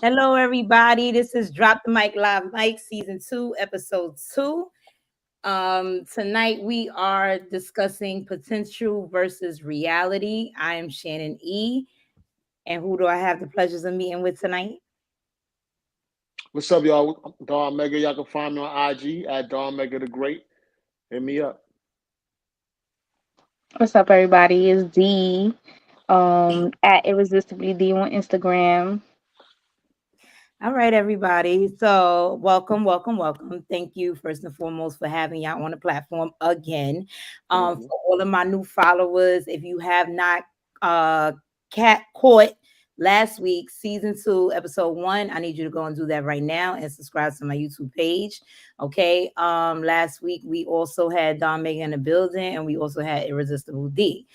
Hello, everybody. This is Drop the Mic Live Mic Season 2, Episode 2. Tonight we are discussing potential versus reality. I am Shannon E. And who do I have the pleasures of meeting with tonight? What's up, y'all? I'm Don Mega. Y'all can find me on IG at Don Mega the Great. Hit me up. What's up, everybody? It's D. At Irresistibly D on Instagram. All right, everybody. So, welcome. Thank you, first and foremost, for having y'all on the platform again. Hmm. For all of my new followers, if you have not caught last week, season 2, episode 1, I need you to go and do that right now and subscribe to my YouTube page. Okay. Last week we also had Don Megan in the building, and we also had Irresistible D.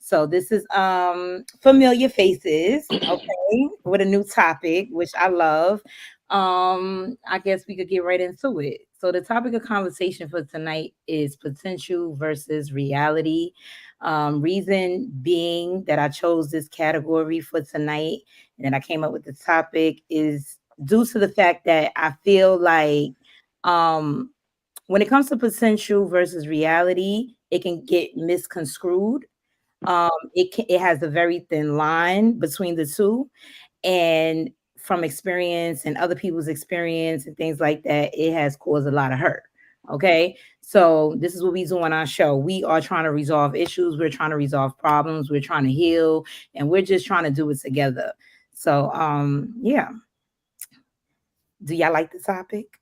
So this is familiar faces, okay, with a new topic, which I love. I guess we could get right into it. So the topic of conversation for tonight is potential versus reality. Reason being that I chose this category for tonight and then I came up with the topic is due to the fact that I feel like um when it comes to potential versus reality, it can get misconstrued. It has a very thin line between the two, and from experience and other people's experience and things like that, it has caused a lot of hurt. Okay, so this is what we do on our show. We are trying to resolve issues. We're trying to resolve problems. We're trying to heal, and we're just trying to do it together. So, yeah. Do y'all like the topic?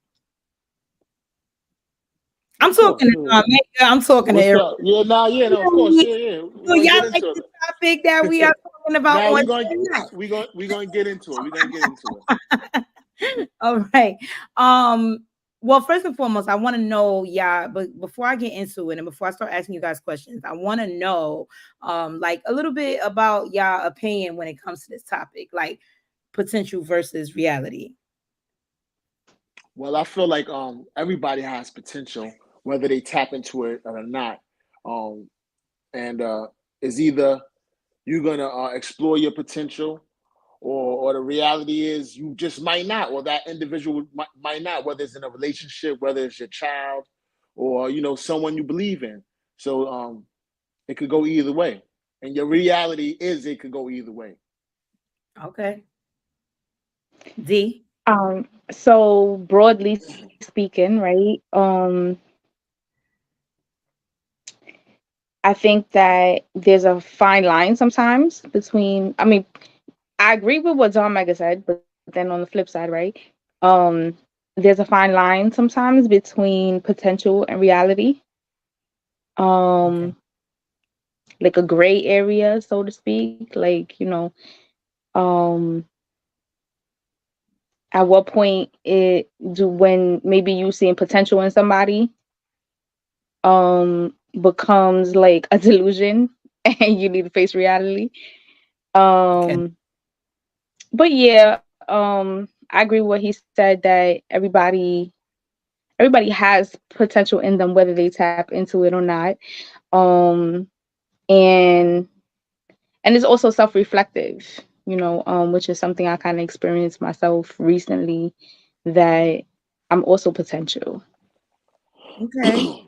I'm Of talking course, to yeah. Mega. I'm talking to What's everybody. up? Yeah, nah, yeah, no, of course, yeah, yeah. We're Do gonna get y'all like into the topic that we are it. talking about Now on we're gonna tonight? we gonna get into it. We're gonna get into it. All right. Um, well, first and foremost, I want to know, yeah, but before I get into it and before I start asking you guys questions, I want to know like a little bit about y'all opinion when it comes to this topic, like potential versus reality. Well, I feel like everybody has potential, whether they tap into it or not. Um, and is either you're gonna explore your potential, or the reality is you just might not, or that individual might not, whether it's in a relationship, whether it's your child, or someone you believe in. So it could go either way, and your reality is it could go either way. Okay. D. So broadly speaking, right? I think that there's a fine line sometimes between. I mean, I agree with what John Mega said, but then on the flip side, right? Um, there's a fine line sometimes between potential and reality. Okay. Um, like a gray area, so to speak. Um at what point it do when maybe you seeing potential in somebody becomes like a delusion and you need to face reality. Okay. um but yeah, I agree with what he said that everybody has potential in them whether they tap into it or not. um and it's also self-reflective, which is something I kind of experienced myself recently, that I'm also potential. Okay.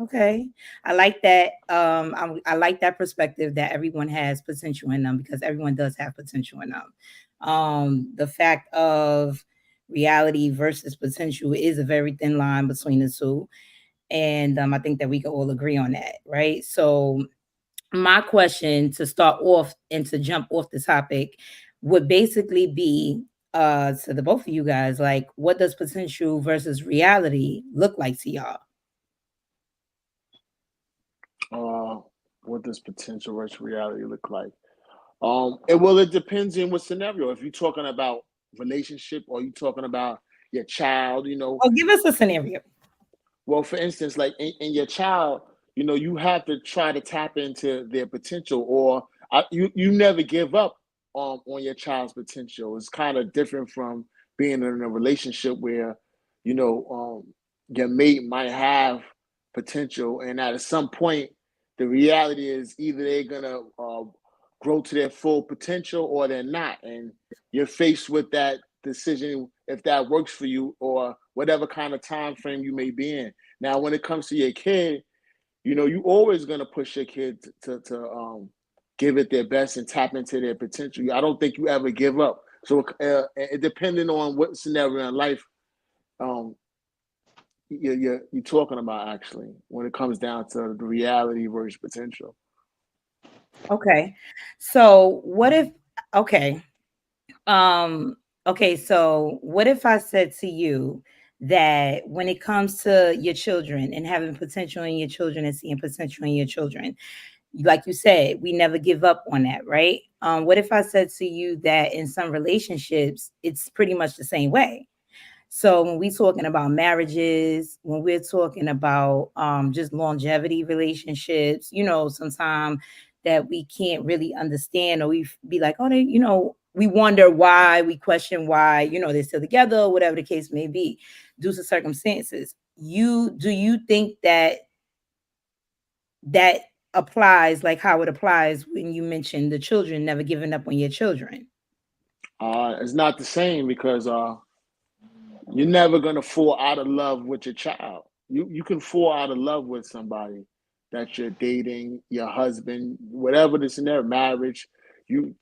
Okay. I like that. I like that perspective that everyone has potential in them because everyone does have potential in them. The fact of reality versus potential is a very thin line between the two. And I think that we can all agree on that, right? So, my question to start off and to jump off the topic would basically be to the both of you guys, like, what does potential versus reality look like to y'all? uh, what does potential versus reality look like? It depends in what scenario. If you're talking about relationship, or you talking about your child, Oh, give us a scenario. well, for instance, like in your child, you have to try to tap into their potential, or you never give up on your child's potential. It's kind of different from being in a relationship where you know your mate might have potential, and at some point, the reality is either they're gonna grow to their full potential or they're not, and you're faced with that decision if that works for you or whatever kind of time frame you may be in. Now, when it comes to your kid, you always gonna push your kid to give it their best and tap into their potential. I don't think you ever give up. So, depending on what scenario in life you're talking about, actually, when it comes down to the reality versus potential. Okay. So what if okay. Okay, so what if I said to you that when it comes to your children and having potential in your children and seeing potential in your children, like you said, we never give up on that, right? What if I said to you that in some relationships, it's pretty much the same way? So when we're talking about marriages, when we're talking about just longevity relationships, sometimes that we can't really understand, or we be like, oh, we wonder why, we question why, they're still together, or whatever the case may be, due to circumstances. Do you think that applies like how it applies when you mentioned the children, never giving up on your children? It's not the same because you're never gonna fall out of love with your child. You can fall out of love with somebody that you're dating, your husband, whatever the scenario, marriage.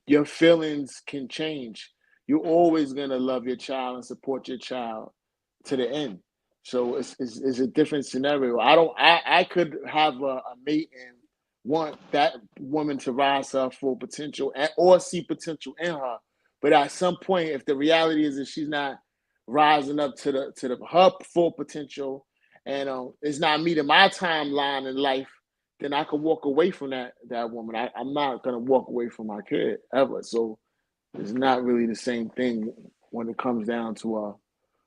Your feelings can change. You're always gonna love your child and support your child to the end. So it's a different scenario. I could have a mate and want that woman to rise to her full potential or see potential in her. But at some point, if the reality is that she's not rising up to her full potential, and it's not meeting my timeline in life, then I could walk away from that woman. I'm not gonna walk away from my kid ever. So it's not really the same thing when it comes down to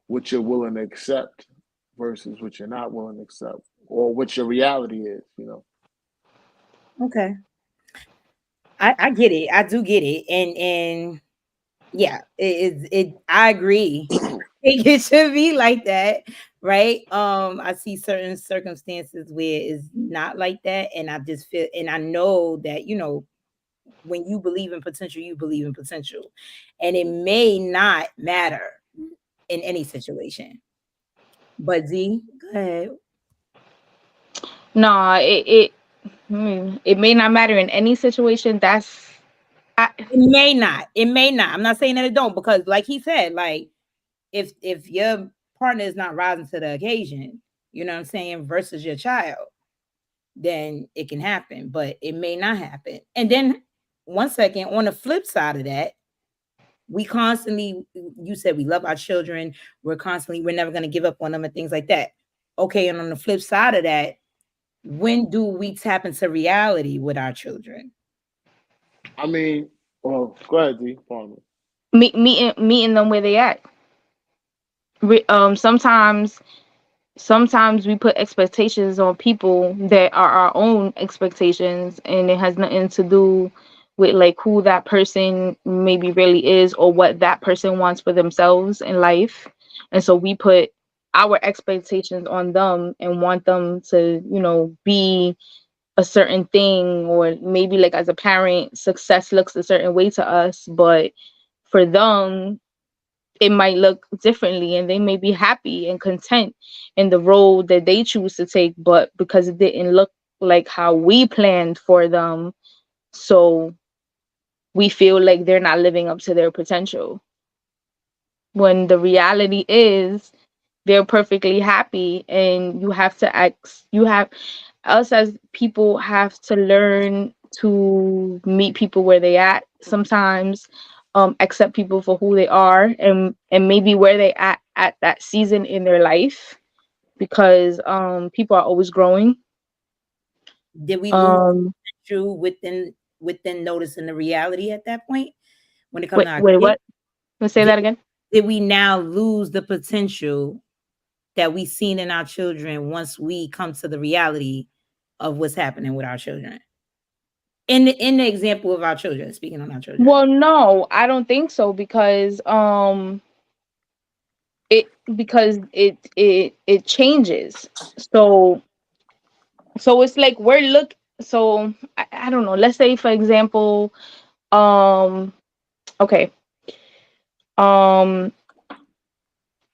what you're willing to accept versus what you're not willing to accept, or what your reality is. Okay. I get it. I do get it. And yeah, I agree. It should be like that, right? I see certain circumstances where it's not like that, and I just feel, and I know that when you believe in potential, you believe in potential, and it may not matter in any situation. But Z, go ahead. No, it may not matter in any situation. It may not. It may not. I'm not saying that it don't, because like he said, like if your partner is not rising to the occasion, you know what I'm saying, versus your child, then it can happen, but it may not happen. And then one second, on the flip side of that, we constantly, you said we love our children, we're never going to give up on them and things like that. Okay, and on the flip side of that, when do we tap into reality with our children? I mean, well, go ahead, D. Pardon meeting them where they at. Sometimes we put expectations on people that are our own expectations, and it has nothing to do with like who that person maybe really is or what that person wants for themselves in life. And so we put our expectations on them and want them to, be a certain thing, or maybe like as a parent, success looks a certain way to us, but for them it might look differently, and they may be happy and content in the road that they choose to take, but because it didn't look like how we planned for them, so we feel like they're not living up to their potential, when the reality is they're perfectly happy. And us as people have to learn to meet people where they at sometimes, accept people for who they are, and maybe where they at that season in their life, because people are always growing. Did we lose true within noticing the reality at that point when it comes to our wait, kids? what? Let's say that again. Did we now lose the potential that we seen in our children once we come to the reality of what's happening with our children? In the example of our children, speaking on our children. Well, no, I don't think so, because it changes. So it's like I don't know, let's say for example, okay,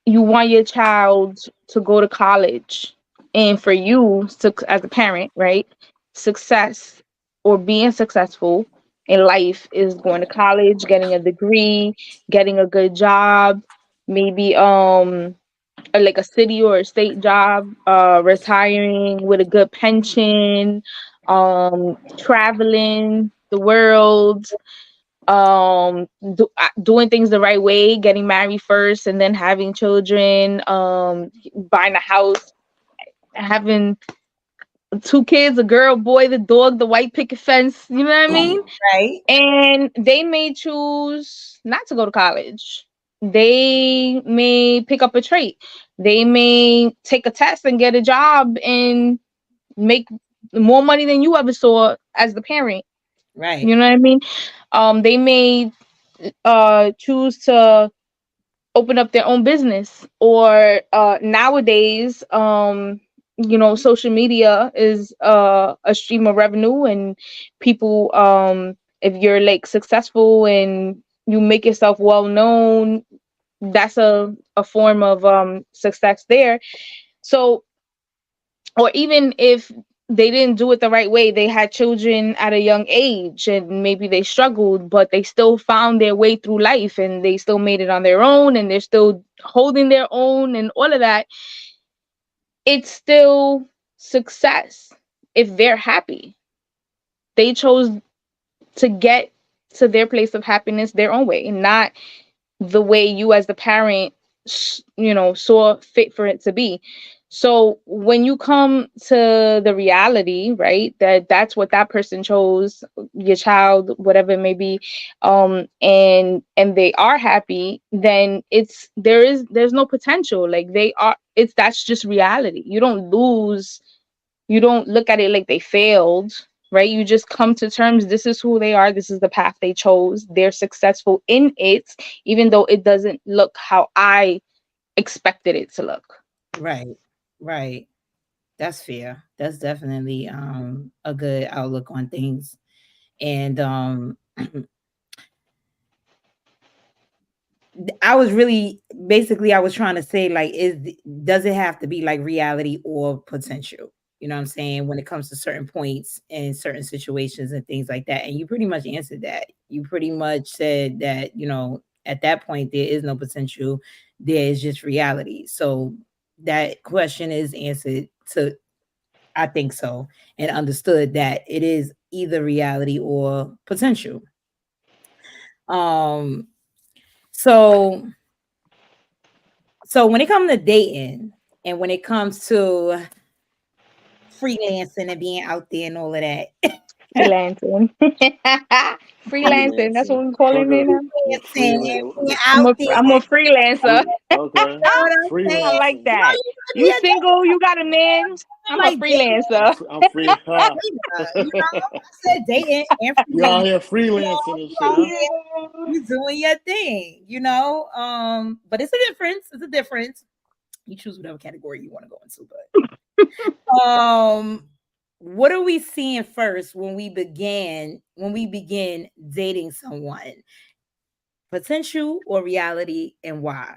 you want your child to go to college, and for you to, as a parent, right, success or being successful in life is going to college, getting a degree, getting a good job, maybe like a city or a state job, retiring with a good pension, traveling the world, doing things the right way, getting married first and then having children, buying a house, having two kids, a girl, boy, the dog, the white picket fence, you know what I mean? Right. And they may choose not to go to college. They may pick up a trade. They may take a test and get a job and make more money than you ever saw as the parent. Right. You know what I mean? They may choose to open up their own business, or nowadays, social media is a stream of revenue, and people, if you're like successful and you make yourself well known, that's a form of success there. So, or even if they didn't do it the right way, they had children at a young age and maybe they struggled, but they still found their way through life and they still made it on their own and they're still holding their own and all of that. It's still success if they're happy. They chose to get to their place of happiness their own way, not the way you as the parent saw fit for it to be. So when you come to the reality, right, that's what that person chose, your child, whatever it may be, and they are happy, then there's no potential. Like that's just reality. You don't lose. You don't look at it like they failed, right? You just come to terms. This is who they are. This is the path they chose. They're successful in it, even though it doesn't look how I expected it to look. Right. Right. That's fair. That's definitely a good outlook on things. And I was really basically I was trying to say like does it have to be like reality or potential? You know what I'm saying? When it comes to certain points and certain situations and things like that. And you pretty much answered that. You pretty much said that, at that point there is no potential. There is just reality. So that question is answered to I think so, and understood that it is either reality or potential. Um so so when it comes to dating and when it comes to freelancing and being out there and all of that, Freelancing. Freelancing. That's what Freelancing. we're calling it Okay. now. Yeah, freelancing, being I'm out a there, I'm a freelancer. Okay. you know what I'm I saying? like Freelancing. You know, that. you could be You a single? You got a man? I'm a like dating, freelancer. I'm free. Ha. I said dating and You out freelancing. here freelancing and You shit, out huh? here, you doing your thing. But it's a difference. It's a difference. You choose whatever category you want to go into, but what are we seeing first when we begin dating someone? Potential or reality, and why?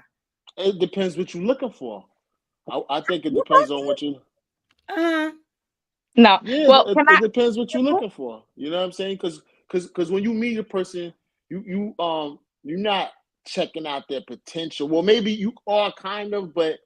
It depends what you're looking for. I think it depends on what you. Uh, No. Yeah, Well, can it I? depends what you're looking for. You know what I'm saying? Because when you meet a person, you're not checking out their potential. Well, maybe you are kind of, but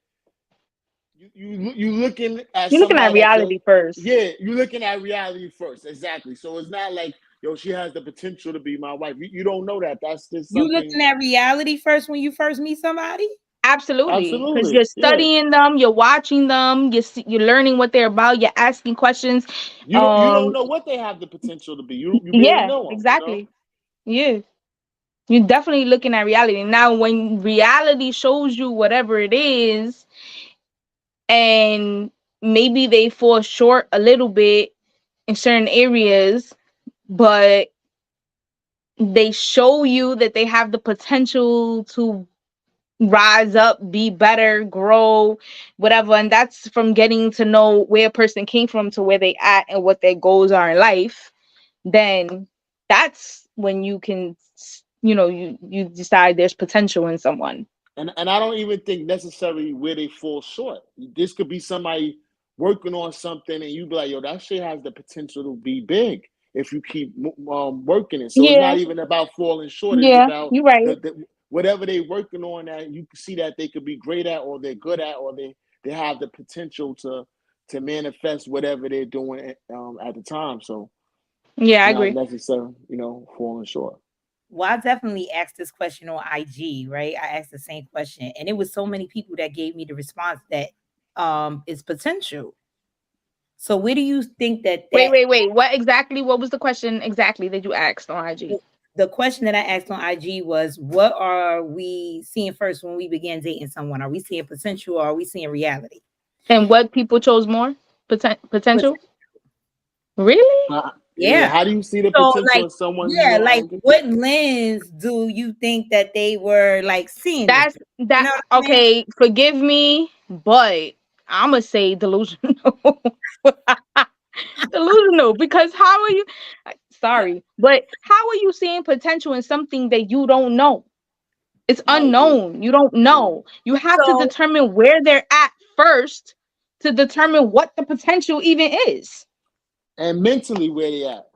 you looking at You're looking at somebody that you're. reality first. Yeah, you're looking at reality first. Exactly. So it's not like yo, she has the potential to be my wife. You don't know that. That's just you something. looking at reality first when you first meet somebody? Absolutely, because Absolutely. you're Yeah. studying them, you're watching them, you're learning what they're about, you're asking questions. You don't know what they have the potential to be. You barely Yeah, know them. exactly. Yeah, you're definitely looking at reality. Now, when reality shows you whatever it is, and maybe they fall short a little bit in certain areas, but they show you that they have the potential to rise up, be better, grow, whatever. And that's from getting to know where a person came from to where they at and what their goals are in life. Then that's when you can, you decide there's potential in someone. And I don't even think necessarily where they fall short. This could be somebody working on something, and you be like, "Yo, that shit has the potential to be big if you keep working it." So it's Yeah, not even about falling short. It's yeah, about you're right. whatever they working on that you can see that they could be great at, or they're good at, or they have the potential to manifest whatever they're doing at the time. So Yeah, I not agree. necessarily, falling short. Well, I definitely asked this question on IG, right? I asked the same question, and it was so many people that gave me the response that is potential. So where do you think that Wait. What was the question exactly that you asked on IG? the question that I asked on IG was, what are we seeing first when we begin dating someone? Are we seeing potential or are we seeing reality? And what people chose more? Potential? Really? Yeah. Yeah. How do you see the So potential like, in someone yeah, more? like what lens do you think that they were like seeing it That's through? You that know what I'm saying? okay, forgive me, but I'ma say delusional. Delusional, because how are you sorry, but how are you seeing potential in something that you don't know? It's I agree. unknown. You don't Yeah. know. You have to So determine where they're at first to determine what the potential even is. And mentally, where they at?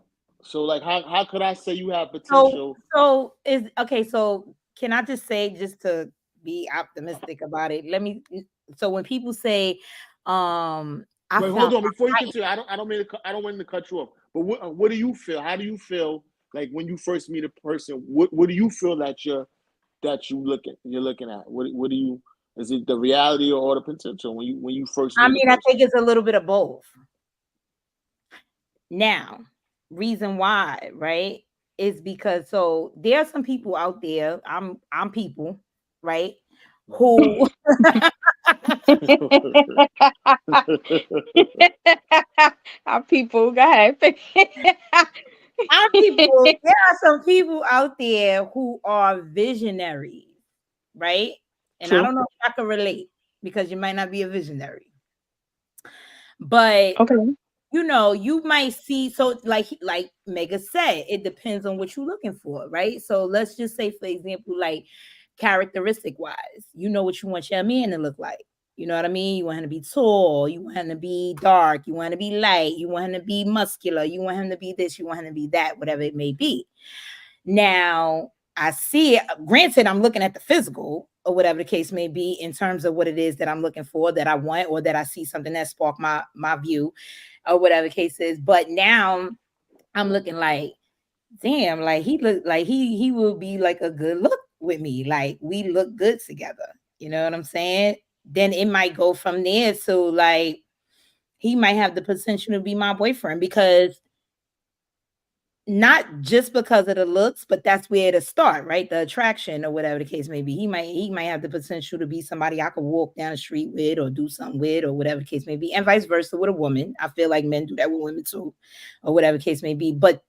So, like, how could I say you have so potential? so is okay. So can I just say, just to be optimistic about it? So when people say, I Wait, hold found on. Before you my continue, I don't mean to cut you off. But what do you feel? How do you feel like when you first meet a person? What do you feel that you're looking at? What do you? Is it the reality or the potential when you first I meet a mean, I person? think it's a little bit of both. Now, reason why, right, is because so there are some people out there, I'm people, right, who Our people, go ahead. I'm people, there are some people out there who are visionaries, right? And I True. don't know if I can relate because you might not be a visionary, but Okay. you might see, so like Mega said, it depends on what you're looking for, right? So let's just say, for example, like characteristic wise, you know what you want your man to look like. You know what I mean? You want him to be tall, you want him to be dark, you want him to be light, you want him to be muscular, you want him to be this, you want him to be that, whatever it may be. Now, I see it, granted, I'm looking at the physical or whatever the case may be in terms of what it is that I'm looking for, that I want, or that I see something that sparked my view or whatever the case is. But now I'm looking like, damn, like he look like he will be like a good look with me. Like we look good together. You know what I'm saying? Then it might go from there to like he might have the potential to be my boyfriend, because not just because of the looks, but that's where to start, right? The attraction or whatever the case may be. He might have the potential to be somebody I could walk down the street with or do something with or whatever the case may be, and vice versa with a woman. I feel like men do that with women too, or whatever the case may be. But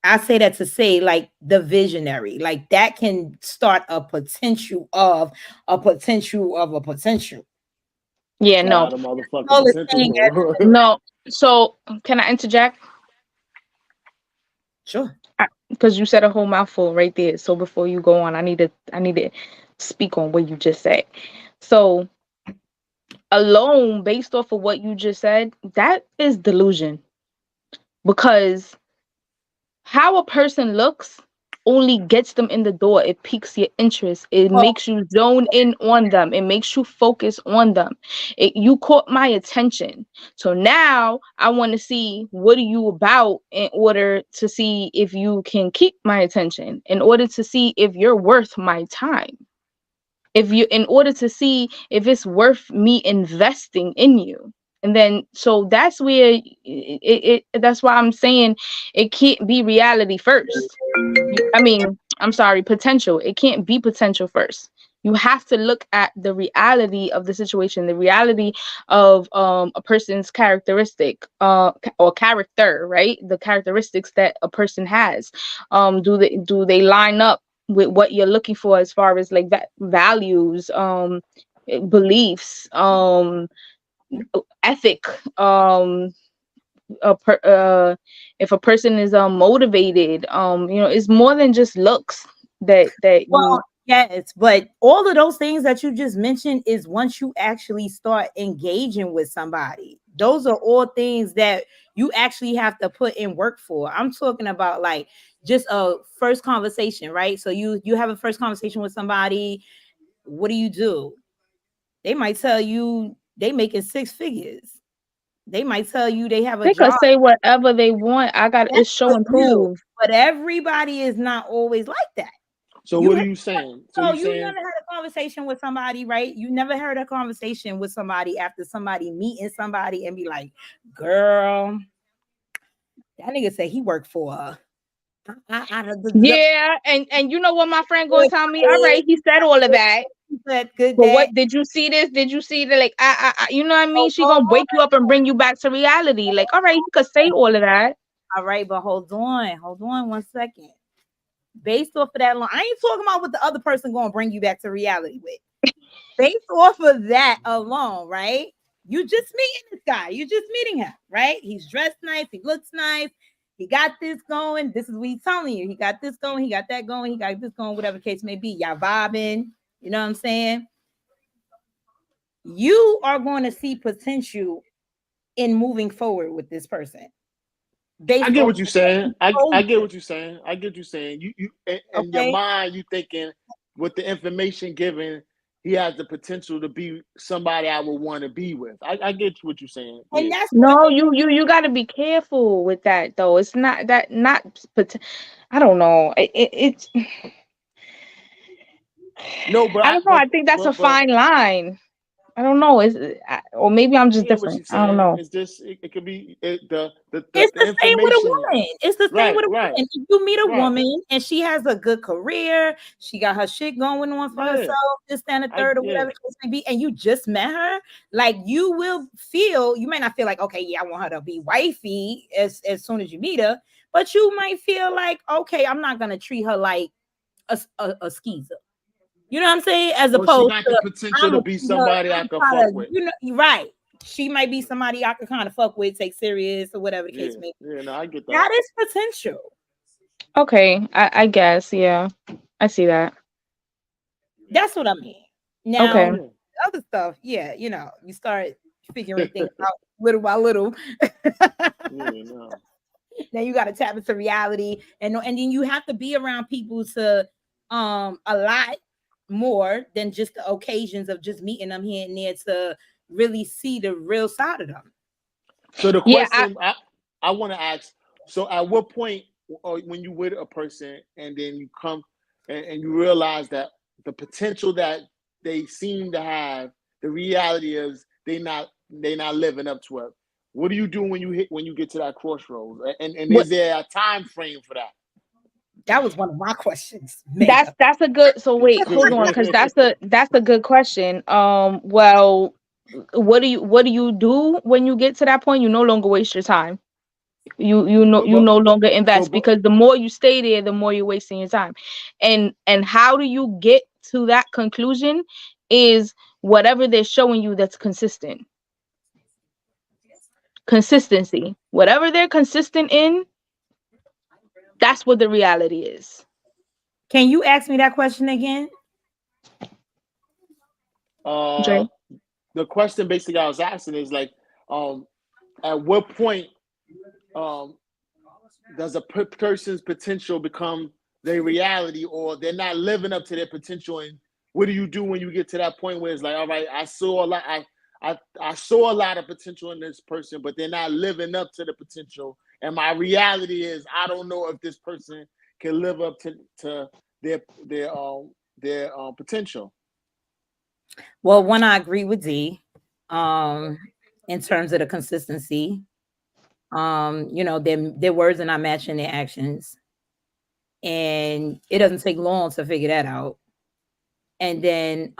I say that to say, like, the visionary, like that can start a potential of a potential of a potential. Yeah, A no. lot of motherfucking All the potential, thing bro. No. So can I interject? sure. Because you said a whole mouthful right there. So before you go on, I need to speak on what you just said. So alone, based off of what you just said, that is delusion. Because how a person looks only gets them in the door. It piques your interest. It Well, makes you zone in on them. It makes you focus on them. You caught my attention. So now I want to see what are you about, in order to see if you can keep my attention, in order to see if you're worth my time. If you In order to see if it's worth me investing in you. And then so that's where that's why I'm saying it can't be reality first. I mean, I'm sorry, potential. It can't be potential first. You have to look at the reality of the situation, the reality of a person's characteristic, or character, right? The characteristics that a person has. Do they line up with what you're looking for, as far as like that values, beliefs, ethic, a per, if a person is motivated, it's more than just looks that well, you Yes, but all of those things that you just mentioned is once you actually start engaging with somebody. Those are all things that you actually have to put in work for. I'm talking about like just a first conversation, right? So you have a first conversation with somebody. What do? They might tell you they making six figures. They might tell you they have a They could job. say whatever they want. It's That's show for and you, prove. but everybody is not always like that. So You what are have you saying? So So you you saying never had a conversation with somebody, right? You never heard a conversation with somebody after somebody meeting somebody and be like, girl, that nigga said he worked for Yeah, and you know what my friend gonna tell me? All right, he said all of that. good But day. what did you see this? Did you see the like you know what I mean? Oh, She gonna wake you up and bring you back to reality. Like, all right, you could say all of that. all right, but hold on 1 second. Based off of that line, I ain't talking about what the other person gonna bring you back to reality with. Based off of that alone, right? You just meeting this guy. You just meeting him, right? He's dressed nice. He looks nice. He got this going. This is what he's telling you. He got this going. He got that going. He got this going. Whatever case may be. Y'all vibing. You know what I'm saying? You are going to see potential in moving forward with this person. I Based get off what you're of what saying. he I told get you, what you're saying. I get what you're saying. You in your okay? mind, you thinking with the information given, he has the potential to be somebody I would want to be with. I get what you're saying. And Yeah. that's what No, you got to be careful with that though. It's not that but I don't know. It's No, but I don't know. I think that's a but fine line. I don't know. Or maybe I'm I just hear what different. you're I don't saying. know. It's just it could be it's the the same with a information. woman. It's the same Right, with a right, woman. If you meet a right. woman and she has a good career, she got her shit going on for Yeah. herself, this, that, and the third, or Yeah. whatever the case may be, and you just met her, like you will feel, you may not feel like, okay, yeah, I want her to be wifey as soon as you meet her, but you might feel like, okay, I'm not gonna treat her like a skeezer. You know what I'm saying? As Or she opposed got the to potential I'm to gonna be treat her, somebody I I'm could try fuck to, with. you know, you're right. She might be somebody I could kind of fuck with, take serious, or whatever the case Yeah. may be. Yeah, no, I get that. That is potential. Okay, I guess. Yeah, I see that. That's what I mean. Now, Okay. Yeah. other stuff, yeah, you start figuring things out little by little. Yeah, no. Now you got to tap into reality, and then you have to be around people to a lot more than just the occasions of just meeting them here and there to really see the real side of them. So the Yeah, question I want to ask, so at what point when you with a person and then you come and you realize that the potential that they seem to have, the reality is they not living up to it. What do you do when you get to that crossroads? And what is there a time frame for that? That was one of my questions, Mega. that's a good. So wait, hold on, because that's a good question. Well, what do you do when you get to that point? You no longer waste your time. You but no longer so invest, but because the more you stay there, the more you're wasting your time. And how do you get to that conclusion is whatever they're showing you that's consistent. Consistency. Whatever they're consistent in, that's what the reality is. Can you ask me that question again? uh Dre. the question basically I was asking is like um at what point um does a person's potential become their reality, or they're not living up to their potential? And what do you do when you get to that point where it's like, all right, I saw a lot, I saw a lot of potential in this person, but they're not living up to the potential, and my reality is I don't know if this person can live up to their potential. Well, one, I agree with D in terms of the consistency. Their words are not matching their actions. And it doesn't take long to figure that out. And then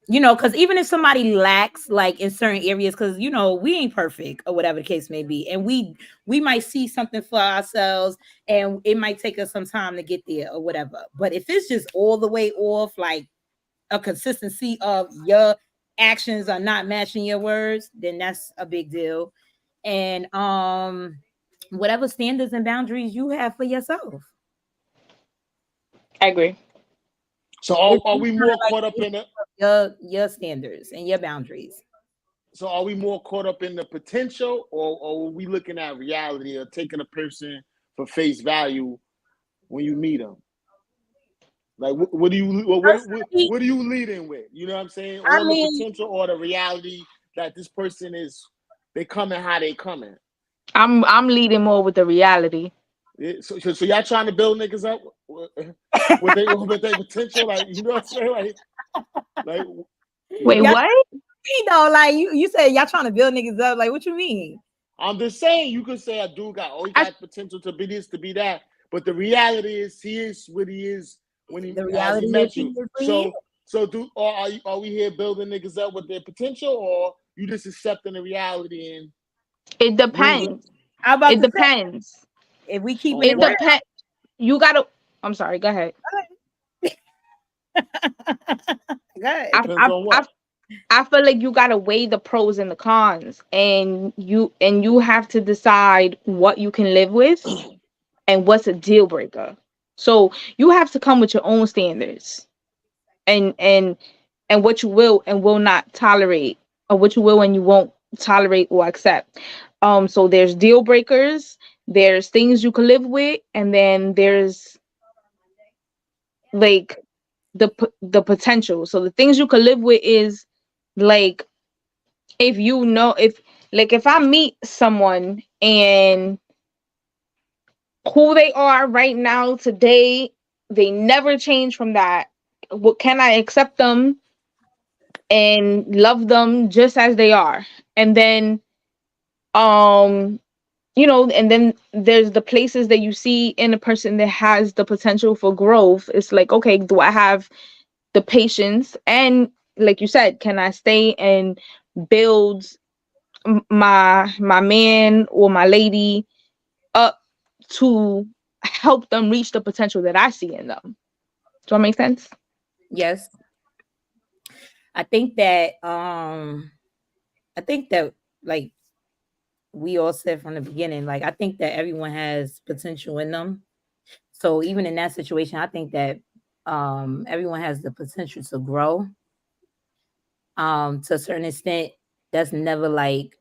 because even if somebody lacks like in certain areas, because we ain't perfect or whatever the case may be, and we might see something for ourselves, and it might take us some time to get there or whatever. But if it's just all the way off, like a consistency of your actions are not matching your words, then that's a big deal. And whatever standards and boundaries you have for yourself. I agree. So are we more caught up in it? Your standards and your boundaries. So are we more caught up in the potential, or are we looking at reality, or taking a person for face value when you meet them? Like, what do you lead in with? You know what I'm saying? I All the mean, potential or the reality that this person is, they coming how they coming. I'm leading more with the reality. Yeah, so y'all trying to build niggas up with their potential, like, you know what I'm saying? Like Wait, y'all, what? you know, like you said, y'all trying to build niggas up. Like, what you mean? I'm just saying, you could say a dude he got potential to be this, to be that, but the reality is he is what he is when he The as reality he is met he you. is what he is. So are we here building niggas up with their potential, or you just accepting the reality and It depends. How about It depends. if we keep It it real? depends. You gotta. I'm sorry. Go ahead. Good. depends on what? I feel like you gotta weigh the pros and the cons, and you have to decide what you can live with and what's a deal breaker. So you have to come with your own standards, and what you will and will not tolerate, or what you will and you won't tolerate or accept. So there's deal breakers, there's things you can live with, and then there's like the potential. So the things you can live with is like, if I meet someone and who they are right now today, they never change from that. What can I accept them and love them just as they are? And then and then there's the places that you see in a person that has the potential for growth. It's like, okay, do I have the patience? And like you said, can I stay and build my man or my lady up to help them reach the potential that I see in them? Does that make sense? Yes. I think that like we all said from the beginning, like I think that everyone has potential in them. So even in that situation, I think that everyone has the potential to grow. To a certain extent, that's never like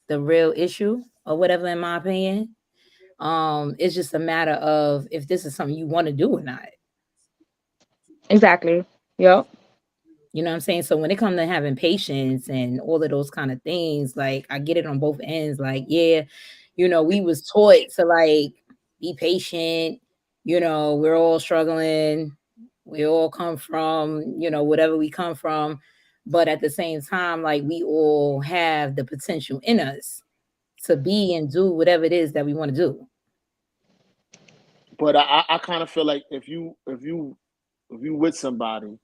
the real issue or whatever, in my opinion. It's just a matter of if this is something you want to do or not. Exactly. Yep. You know what I'm saying? So when it comes to having patience and all of those kind of things, like I get it on both ends. Like, yeah, we was taught to like be patient. We're all struggling. We all come from, whatever we come from. But at the same time, like we all have the potential in us to be and do whatever it is that we want to do. But I kind of feel like if you with somebody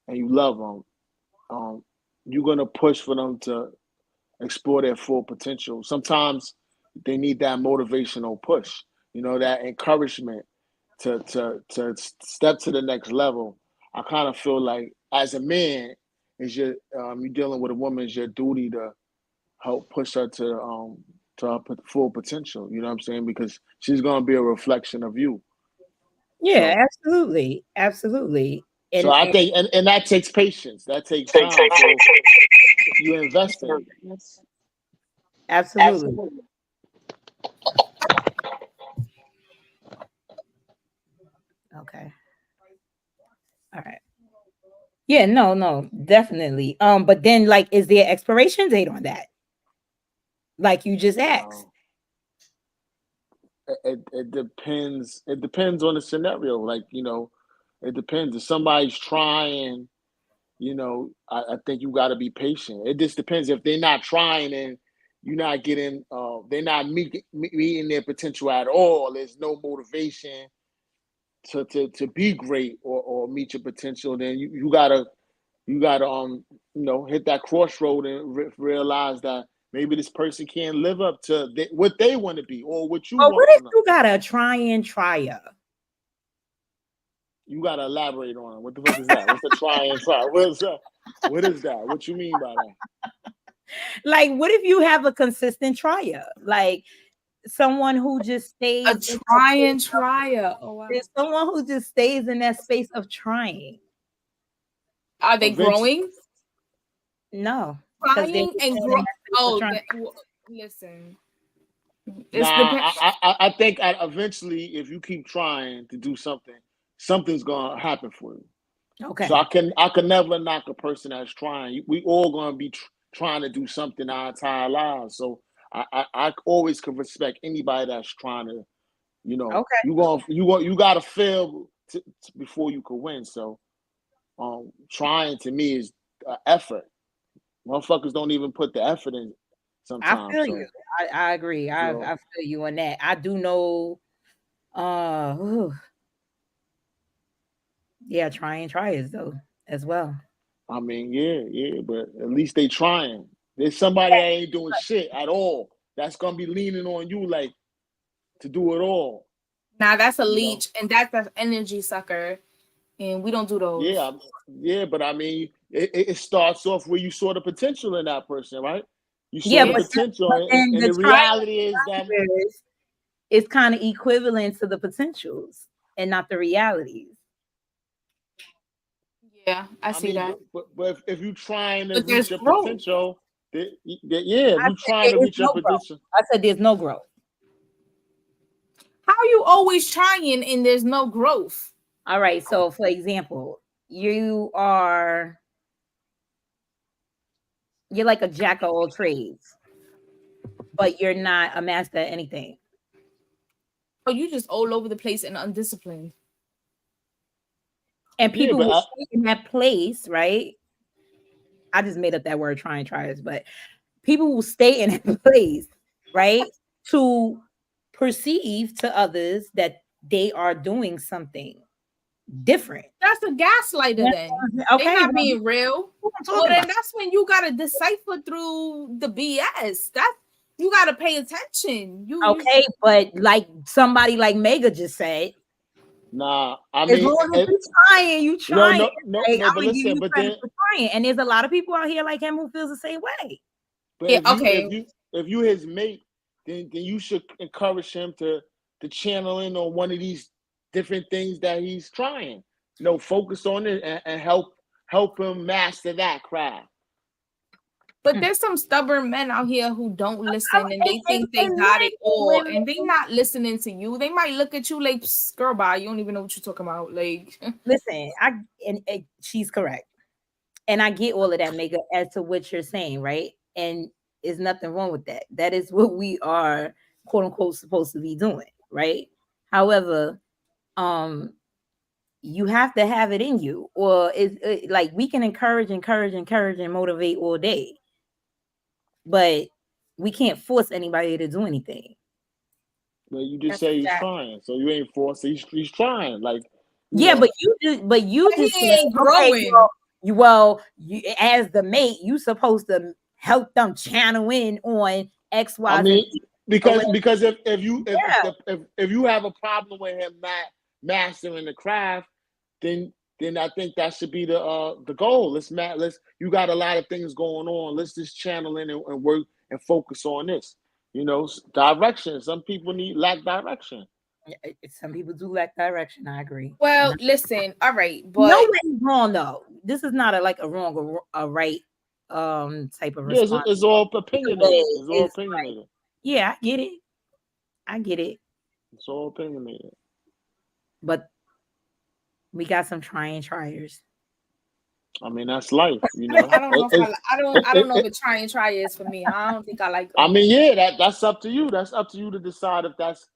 and you love them, you're gonna push for them to explore their full potential. Sometimes they need that motivational push, that encouragement to step to the next level. I kind of feel like as a man, is you're dealing with a woman, it's your duty to help push her to her full potential. You know what I'm saying? Because she's gonna be a reflection of you. Yeah, So absolutely. so I think and that takes patience. That takes time. So you invest in it. Absolutely. Okay. All right. Yeah, no, definitely. But then like is there expiration date on that? Like you just asked. It depends. It depends on the scenario. Like, it depends. If somebody's trying, I think you got to be patient. It just depends. If they're not trying and you're not getting, they're not meeting their potential at all. There's no motivation to be great or meet your potential. Then you gotta hit that crossroad and realize that maybe this person can't live up to what they want to be or what you But want what if from them. you gotta try and try her? You gotta elaborate on it. What the fuck is that? What's the try and try? What is that? What is that? What you mean by that? Like, what if you have a consistent trier? Like, someone who just stays A trying trier. Oh wow. there's someone who just stays in that space of trying. Are they Eventually- growing? No. Because they're Trying just and staying in grow. that space of Oh, trying. listen. It's Nah, I think eventually, if you keep trying to do something, something's gonna happen for you. Okay. So I can never knock a person that's trying. We all gonna be trying to do something our entire lives. So I always can respect anybody that's trying to, Okay. you gotta fail before you can win. So trying to me is effort. Motherfuckers don't even put the effort in sometimes. I feel you. I agree. I So- feel you on that. I do know yeah, trying triers though as well. I mean, yeah, but at least they trying. There's somebody that ain't doing shit at all. That's gonna be leaning on you like to do it all. Nah, that's a leech, and that's an energy sucker, and we don't do those. Yeah, but I mean, it starts off where you saw the potential in that person, right? You saw Yeah, the but potential, then and the the reality is that it's kind of equivalent to the potentials and not the realities. Yeah, I see mean, that. But if you trying to But there's reach your growth. potential, if you said trying to there reach is your no growth. potential. I said there's no growth. How are you always trying and there's no growth? All right. So for example, you're like a jack of all trades, but you're not a master at anything. Oh, you just all over the place and undisciplined. And people but will stay in that place, right? I just made up that word trying triers, but people will stay in that place, right? To perceive to others that they are doing something different. That's a gaslighter then. Okay. They're not being real. Well, Well, then that's when you gotta decipher through the BS. You gotta pay attention. Okay, but like somebody like Mega just said, nah, I as mean, long as you trying, no, like, I'm but gonna give listen, you but credit then, for trying. And there's a lot of people out here like him who feels the same way. but Yeah, if you his mate, then you should encourage him to channel in on one of these different things that he's trying. Focus on it and help him master that craft. But there's some stubborn men out here who don't listen and they think they got it all, and they not listening to you. They might look at you like, "Psst, girl, bye. You don't even know what you're talking about." Like, Listen, she's correct, and I get all of that, Mega, as to what you're saying, right? And there's nothing wrong with that. That is what we are, quote unquote, supposed to be doing, right? However, you have to have it in you, or it's like we can encourage, and motivate all day, but we can't force anybody to do anything. Well, you just say he's trying, so you ain't forced. He's trying, like. Yeah, but you just he ain't growing. You as the mate, you supposed to help them channel in on X, Y, I mean, Z. because if you have a problem with him not mastering the craft, then I think that should be the goal. You got a lot of things going on. Let's just channel in and work and focus on this. Direction. Some people lack direction. Some people do lack direction. I agree. Well, listen, all right, but no way wrong though. This is not a wrong or a right type of response. It's all opinionated. It's all opinionated. Right. Yeah, I get it. It's all opinionated. But we got some triers. I mean, that's life, I don't know. I don't know what try is for me. I don't think I like them. I mean, yeah, that's up to you. That's up to you to decide if that's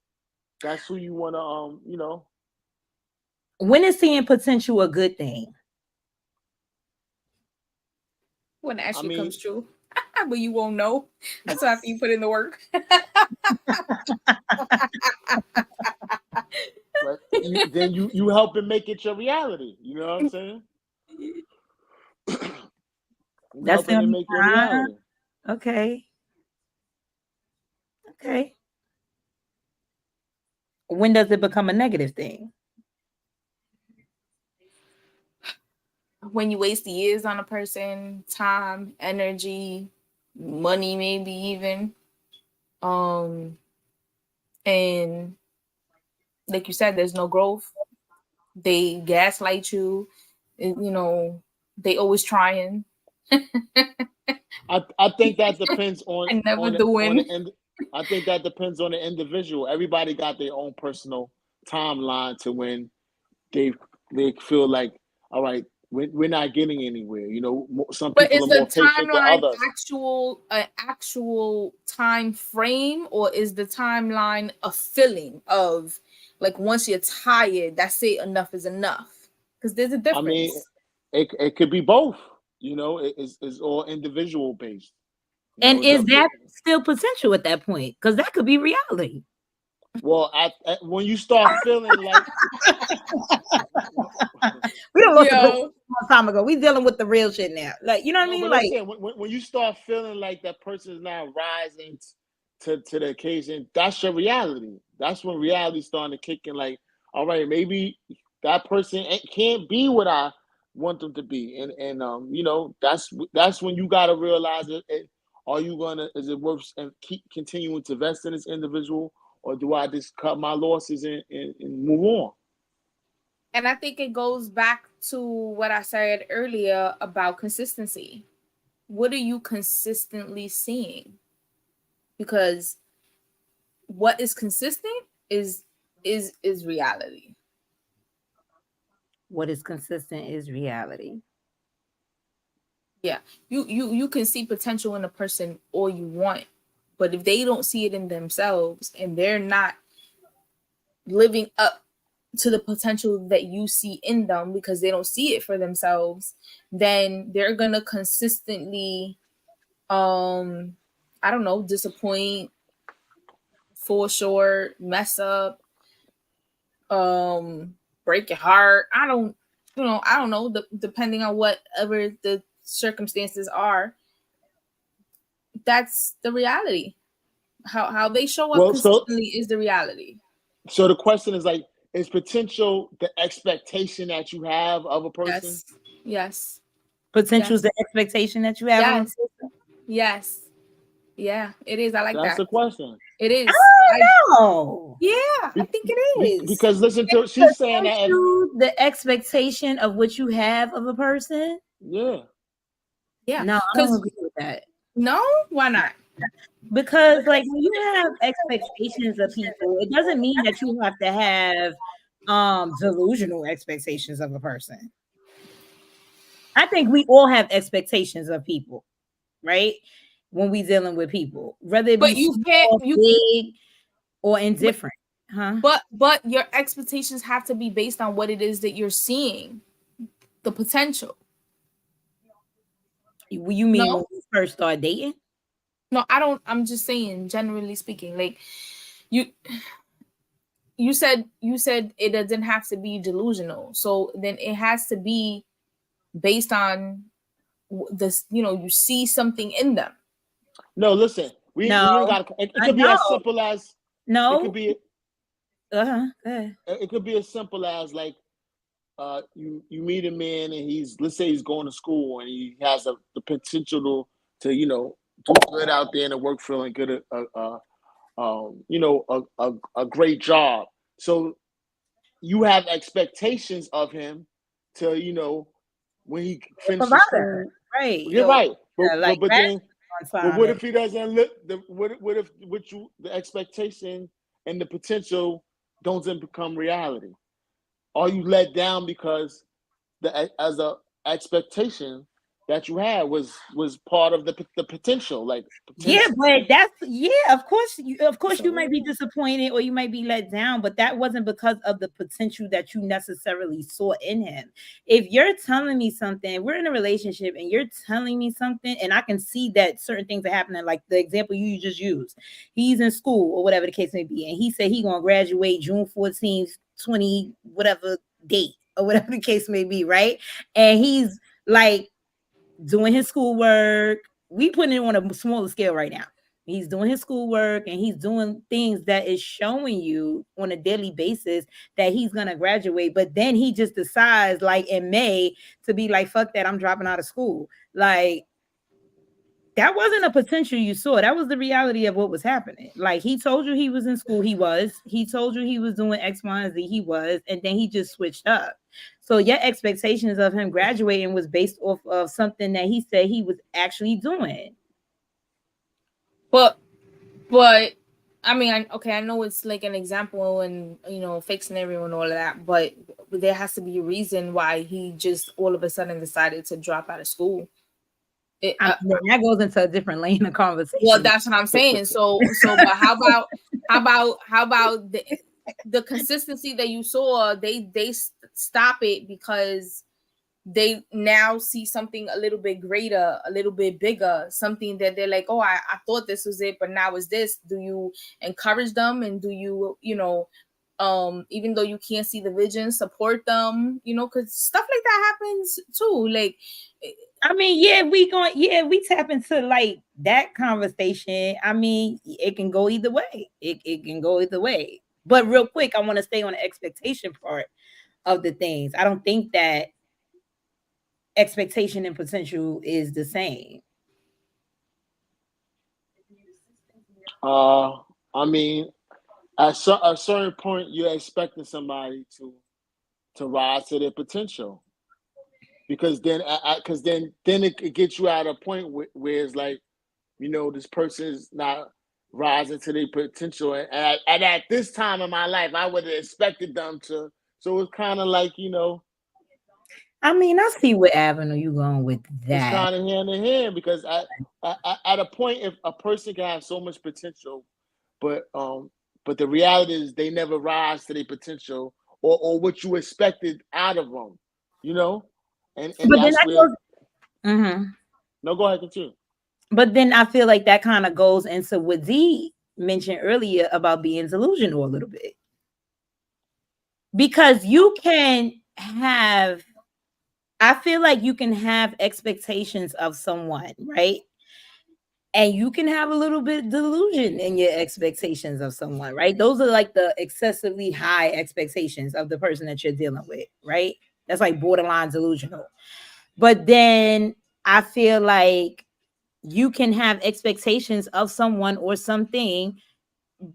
who you want to, When is seeing potential a good thing? When it actually comes true. But you won't know. That's after you put in the work. But then you help and make it your reality. You know what I'm saying? That's helping to make your reality. Okay. When does it become a negative thing? When you waste years on a person, time, energy, money, maybe even. and like you said, there's no growth. They gaslight you, you know, they always trying. I think that depends on And never on the doing. end. I think that depends on the individual. Everybody got their own personal timeline to when they they feel like, all right, we're not getting anywhere. You know, some But people is are the more patient than timeline others. actual time frame, or is the timeline a feeling of like once you're tired, that's it, enough is enough? Because there's a I mean, difference. it could be both. You know, it's all individual based. You And know, is that still potential at that point? Because that could be reality. well, when you start feeling like We don't lost a Yo. long time ago. We dealing with the real shit now. Like, you know what I no, mean? but Like, listen, when you start feeling like that person is now rising to the occasion, that's your reality. That's when reality's starting to kick in. Like, all right, maybe that person can't be what I want them to be, and you know, that's when you got to realize it. Are you gonna? Is it worth and keep continuing to invest in this individual, or do I just cut my losses and move on? And I think it goes back to what I said earlier about consistency. What are you consistently seeing? Because what is consistent is reality. what is consistent is reality. Yeah. You can see potential in a person all you want, but if they don't see it in themselves and they're not living up to the potential that you see in them because they don't see it for themselves, then they're gonna consistently I don't know, disappoint, fall short, mess up, break your heart. I don't know, depending on whatever the circumstances are. That's the reality. How they show up Well, consistently is the reality. so the question is like, is potential the expectation that you have of a person? Yes. Potential is Yes. the expectation that you have. Yes. Yes. Yeah, it is. I like That's that. the question. It is. No. Yeah, I think it is. Because listen to she's saying that. Potential, the expectation of what you have of a person. Yeah. Yeah. No, I don't agree with that. No, why not? Because like when you have expectations of people, it doesn't mean that you have to have delusional expectations of a person. I think we all have expectations of people, right? When we dealing with people, whether it be But you small, can't big, or indifferent. Huh? but your expectations have to be based on what it is that you're seeing, the potential. You mean No. when we first start dating? No, I don't. I'm just saying, generally speaking, like you said it doesn't have to be delusional. So then it has to be based on this, you see something in them. No, listen. We ain't got. It could be as simple as no. It could be. It could be as simple as like, you meet a man and let's say he's going to school and he has the potential to do good out there in the work field and get a great job. So you have expectations of him to when he finishes school. Right. You're right. But then what if he doesn't look what if the expectation and the potential don't become reality? Are you let down because as a expectation that you had was part of the potential? Like potential. But of course you might be disappointed or you might be let down, but that wasn't because of the potential that you necessarily saw in him. If you're telling me something, we're in a relationship and you're telling me something and I can see that certain things are happening, like the example you just used, he's in school or whatever the case may be, and he said he's gonna graduate June 14th 20 whatever date or whatever the case may be, right? And he's like doing his schoolwork. We putting it on a smaller scale right now. He's doing his schoolwork and he's doing things that is showing you on a daily basis that he's gonna graduate. But then he just decides, like in May, to be like, "Fuck that! I'm dropping out of school." Like, that wasn't a potential you saw. That was the reality of what was happening. Like, he told you he was in school. He told you he was doing X, Y, and Z. He was, and then he just switched up. So your expectations of him graduating was based off of something that he said he was actually doing. But I mean, I know it's like an example and, you know, fake scenario and all of that, but there has to be a reason why he just all of a sudden decided to drop out of school. That goes into a different lane of conversation. Well, that's what I'm saying. So, but how about the consistency that you saw? They stop it because they now see something a little bit greater, a little bit bigger, something that they're like, oh, I thought this was it, but now it's this. Do you encourage them, and do you, you know, even though you can't see the vision, support them, you know, because stuff like that happens too. Like, I mean, we tap into like that conversation. I mean, it can go either way. It can go either way. But real quick, I want to stay on the expectation part of the things. I don't think that expectation and potential is the same. I mean, at a certain point, you're expecting somebody to rise to their potential, because then it gets you at a point where it's like, you know, this person's not rising to their potential, and at this time in my life, I would have expected them to. So it's kind of like, you know. I mean, I see what avenue you going with that. It's kind of hand in hand, because at a point, if a person can have so much potential, but the reality is they never rise to their potential or what you expected out of them, you know. And but that's then where. No, go ahead, continue. But then I feel like that kind of goes into what Z mentioned earlier about being delusional a little bit, because you can have. I feel like you can have expectations of someone, right? And you can have a little bit of delusion in your expectations of someone, right? Those are like the excessively high expectations of the person that you're dealing with, right? That's like borderline delusional. But then I feel like you can have expectations of someone or something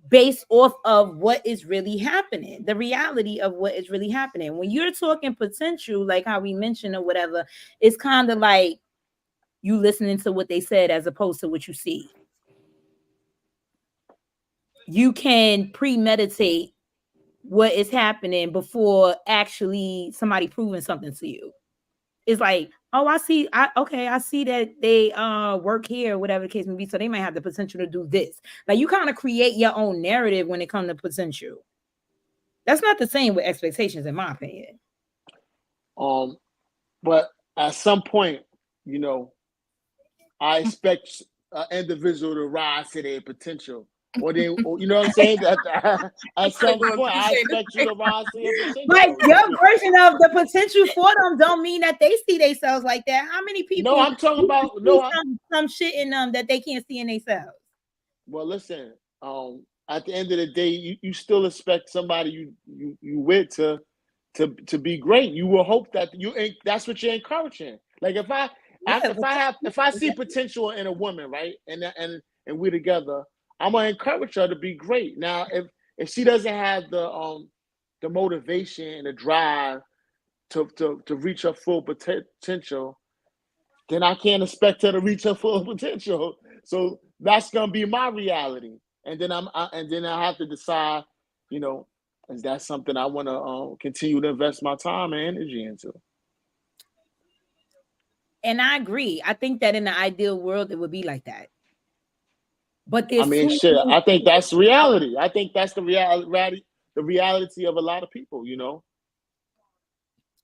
based off of what is really happening, the reality of what is really happening. When you're talking potential, like how we mentioned or whatever, it's kind of like you listening to what they said as opposed to what you see. You can premeditate what is happening before actually somebody proving something to you. It's like, oh, I see that they work here, whatever the case may be, so they might have the potential to do this. Like, you kind of create your own narrative when it comes to potential. That's not the same with expectations, in my opinion. But at some point, you know, I expect an individual to rise to their potential. Or they, you know what I'm saying? At some point, I expect you to rise to your potential. But your version of the potential for them don't mean that they see themselves like that. How many people? No, I'm talking about some shit in them that they can't see in themselves. Well, listen. At the end of the day, you still expect somebody you with to be great. You will hope that that's what you're encouraging. Like if I see potential in a woman, right, and we're together, I'm gonna encourage her to be great. Now, if she doesn't have the motivation and the drive to reach her full potential, then I can't expect her to reach her full potential. So that's gonna be my reality, and then I have to decide, you know, is that something I want to continue to invest my time and energy into? And I agree. I think that in the ideal world, it would be like that. But I mean, shit. I think that's reality. I think that's the reality of a lot of people. You know,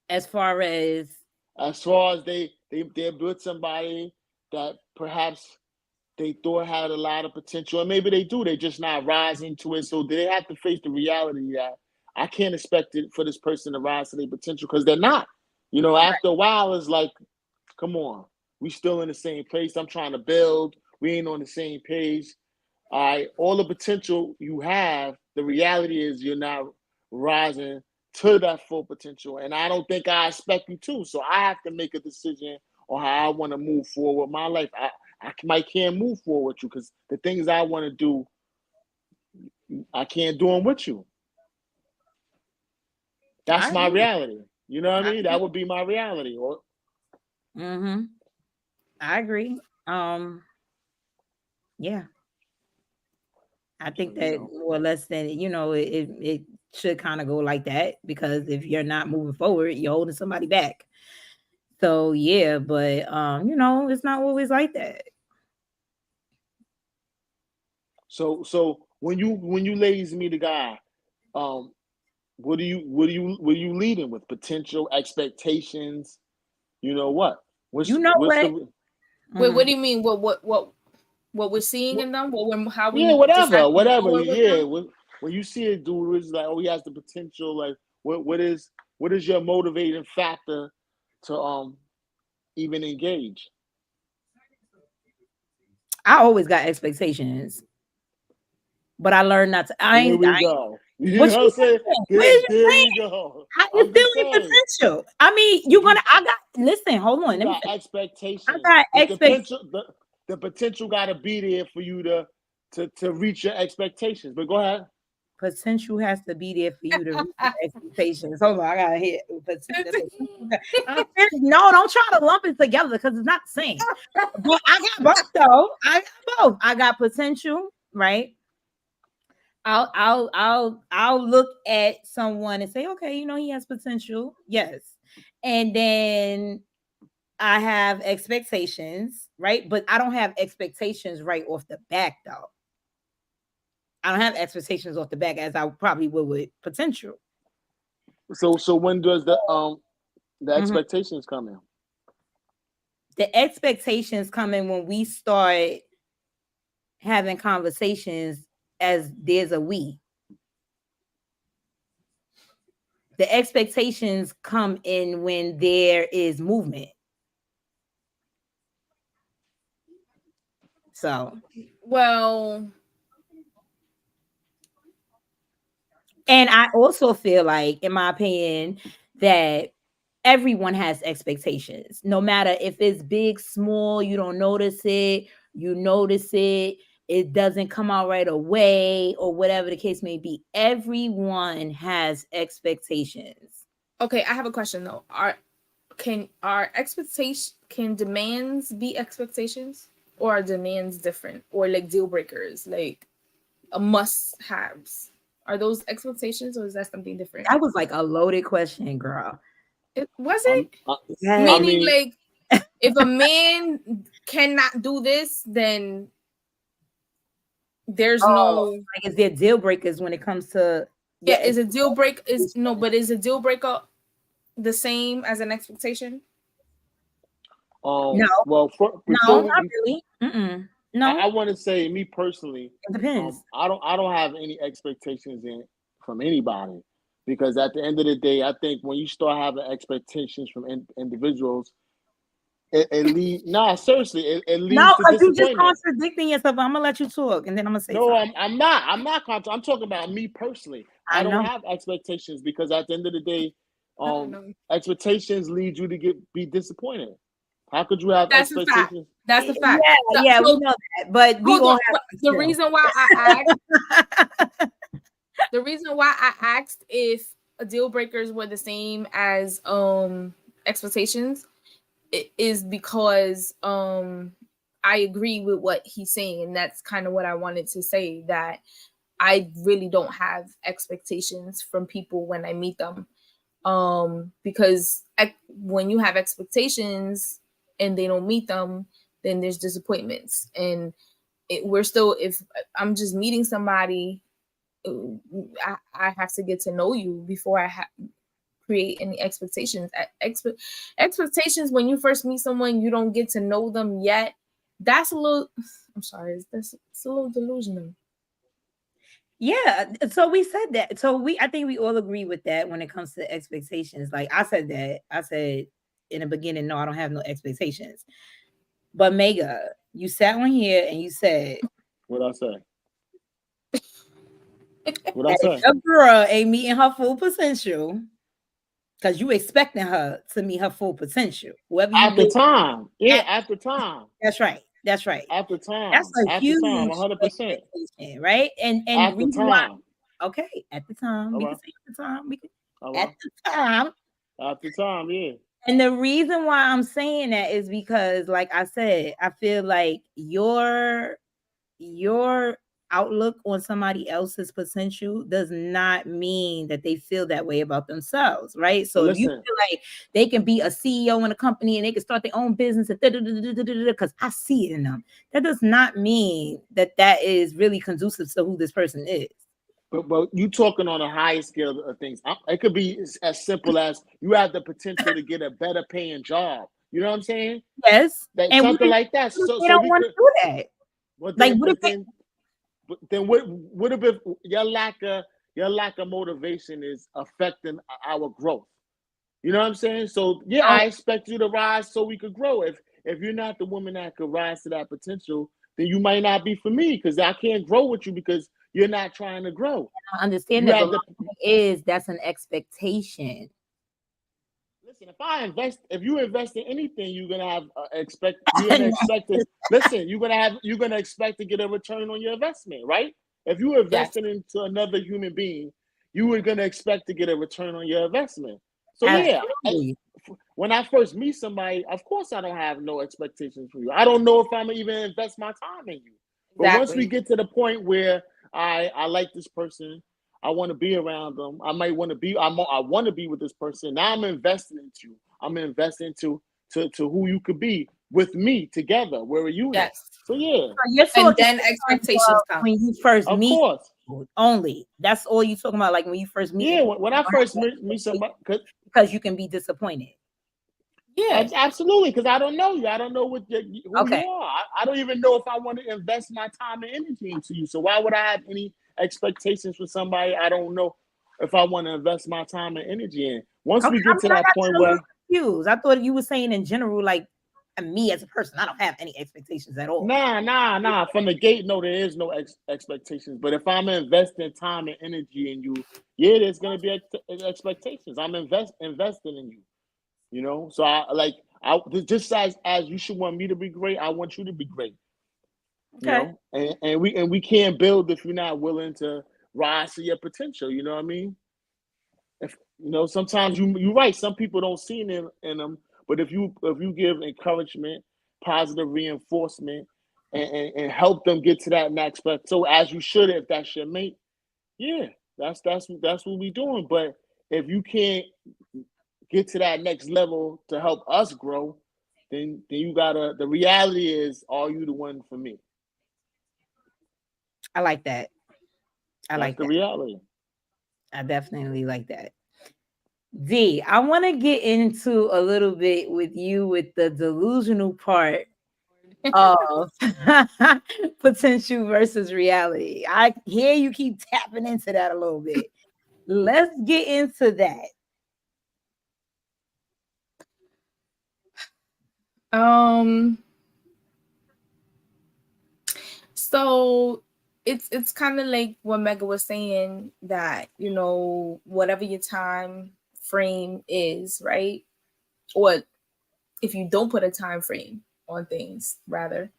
as far as they're with somebody that perhaps they thought had a lot of potential, and maybe they do. They're just not rising to it, so they have to face the reality that I can't expect it for this person to rise to their potential because they're not. You know, after a while, it's like, come on, we still in the same place. I'm trying to build. We ain't on the same page. All right, all the potential you have, the reality is you're not rising to that full potential. And I don't think I expect you to. So I have to make a decision on how I want to move forward with my life. might can't move forward with you because the things I want to do, I can't do them with you. That's I my agree. reality. You know what I I mean? That would be my reality. Or Mm-hmm. I agree. Yeah, I think you that know. more or less than it should kind of go like that, because if you're not moving forward, you're holding somebody back. So yeah, but it's not always like that. So when you ladies meet a guy, what are you leading with? Potential expectations? You know what? What's You know what's what? the Wait, Mhm. what do you mean? What we're seeing in them? How yeah, we decide to move whatever. forward with Yeah, them? when you see a dude who's like, oh, he has the potential. Like, what is your motivating factor to even engage? I always got expectations, but I learned not to. There we go. You What know what I'm you saying? saying? What is you There you saying? go. How you I'm just feeling saying. potential? I mean, I got. Listen, hold on. You Let me got finish. I expectations. got The potential got to be there for you to reach your expectations. But go ahead. potential has to be there for you to reach your expectations. Hold on, I gotta hit no, don't try to lump it together because it's not the same. But I got both though. I got both. I got potential, right? I'll look at someone and say, okay, he has potential, yes, and then I have expectations, right? But I don't have expectations right off the back though. I don't have expectations off the back as I probably would with potential. So when does the Mhm. expectations come in? The expectations come in when we start having conversations as there's a we. The expectations come in when there is movement. So, Well, and I also feel like, in my opinion, that everyone has expectations. No matter if it's big, small, you don't notice it, you notice it, it doesn't come out right away, or whatever the case may be. Everyone has expectations. okay, I have a question though. Can demands be expectations, or are demands different, or like deal breakers, like a must haves? Are those expectations, or is that something different? That was like a loaded question, girl. Was it? Yes. I Meaning, mean, like, if a man cannot do this, then there's no. Like, is there deal breakers when it comes to Yeah, is a deal break but is a deal breaker the same as an expectation? No, well, no, before not really. No, I want to say, me personally, it depends. I don't have any expectations from anybody, because at the end of the day, I think when you start having expectations from individuals, it leads. Nah, seriously, it No, leads to because you just disappointment. contradicting yourself. I'm gonna let you talk, and then I'm gonna say No, something. I'm not. I'm talking about me personally. I I don't know. have expectations because at the end of the day, I don't know. expectations lead you to be disappointed. How could you have That's a fact. expectations? That's a fact. Yeah, we So, know that, but we hold all on. have The reason why I asked, the reason why I asked if deal breakers were the same as expectations is because I agree with what he's saying, and that's kind of what I wanted to say, that I really don't have expectations from people when I meet them, because when you have expectations and they don't meet them, then there's disappointments, and if I'm just meeting somebody, I have to get to know you before I create any expectations. Expectations when you first meet someone, you don't get to know them yet. That's a little. I'm sorry. It's a little delusional. Yeah, so we said that. So I think we all agree with that when it comes to expectations. Like I said that. I said in the beginning, no, I don't have no expectations. But Mega, you sat on here and you said, What I say? What I that if say? your girl ain't meeting her full potential, because you expecting her to meet her full potential. Whoever you At the with, time, yeah, at the time. that's right. That's right. At the time. That's a At huge the time, 100%. expectation, right? And At the reason why, time. okay, at the time, All we right. can say at the time, we can All at right. the time. At the time, yeah. And the reason why I'm saying that is because, like I said, I feel like your outlook on somebody else's potential does not mean that they feel that way about themselves, right? So if you Listen. feel like they can be a CEO in a company and they can start their own business because I see it in them, that does not mean that that is really conducive to who this person is. But you talking on a higher scale of things. It could be as simple as you have the potential to get a better paying job. You know what I'm saying? Yes, That and something like that. what if So they don't we want could. to do that? But Like, then, what if but then, but then what if your lack of motivation is affecting our growth? You know what I'm saying? So yeah, I expect you to rise so we could grow. If you're not the woman that could rise to that potential, then you might not be for me because I can't grow with you because you're not trying to grow. I understand You that, have but the- my point is that's an expectation. Listen, if you invest in anything, you're gonna have you're gonna expect it. Listen, you're gonna expect to get a return on your investment, right? If you invested into another human being, you were gonna expect to get a return on your investment. So yeah, Absolutely. when I first meet somebody, of course I don't have no expectations for you. I don't know if I'm gonna even invest my time in you. But once we get to the point where I like this person, I want to be around them. I want to be with this person. Now I'm investing into you. I'm investing to who you could be with me together. Where are you? Yes. So yeah. And then expectations come. When you first Of meet course. only. That's all you talking about. Like when you first meet. Yeah, when I first meet somebody, because you can be disappointed. Yeah, absolutely. Because I don't know you. I don't know who Okay. you are. I don't even know if I want to invest my time and energy into you. So why would I have any expectations for somebody I don't know if I want to invest my time and energy in? Once we get to that point where confused. I thought you were saying in general, like me as a person, I don't have any expectations at all. Nah. From the gate, no, there is no expectations. But if I'm investing time and energy in you, yeah, there's gonna be expectations. I'm investing in you. You know, so I just as you should want me to be great, I want you to be great. Okay. You know, and we can't build if you're not willing to rise to your potential. You know what I mean? If you know, sometimes you're right. Some people don't see it in them, but if you give encouragement, positive reinforcement, and help them get to that next step, so as you should, if that's your mate, yeah, that's what we're doing. But if you can't get to that next level to help us grow, then you gotta. The reality is, are you the one for me? I like that. That's the reality. I definitely like that. D, I want to get into a little bit with you with the delusional part of potential versus reality. I hear you keep tapping into that a little bit. Let's get into that. So it's kind of like what Mega was saying, that whatever your time frame is, right? Or if you don't put a time frame on things, rather,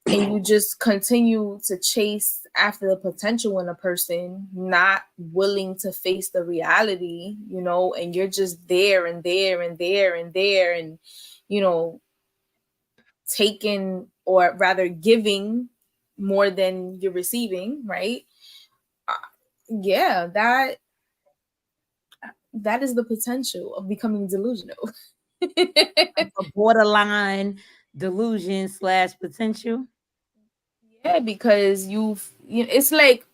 and you just continue to chase after the potential in a person, not willing to face the reality, and you're just there and there and there and there, and taking, or rather giving more than you're receiving, right? Yeah, that is the potential of becoming delusional. A borderline delusion / potential. Yeah, because it's like,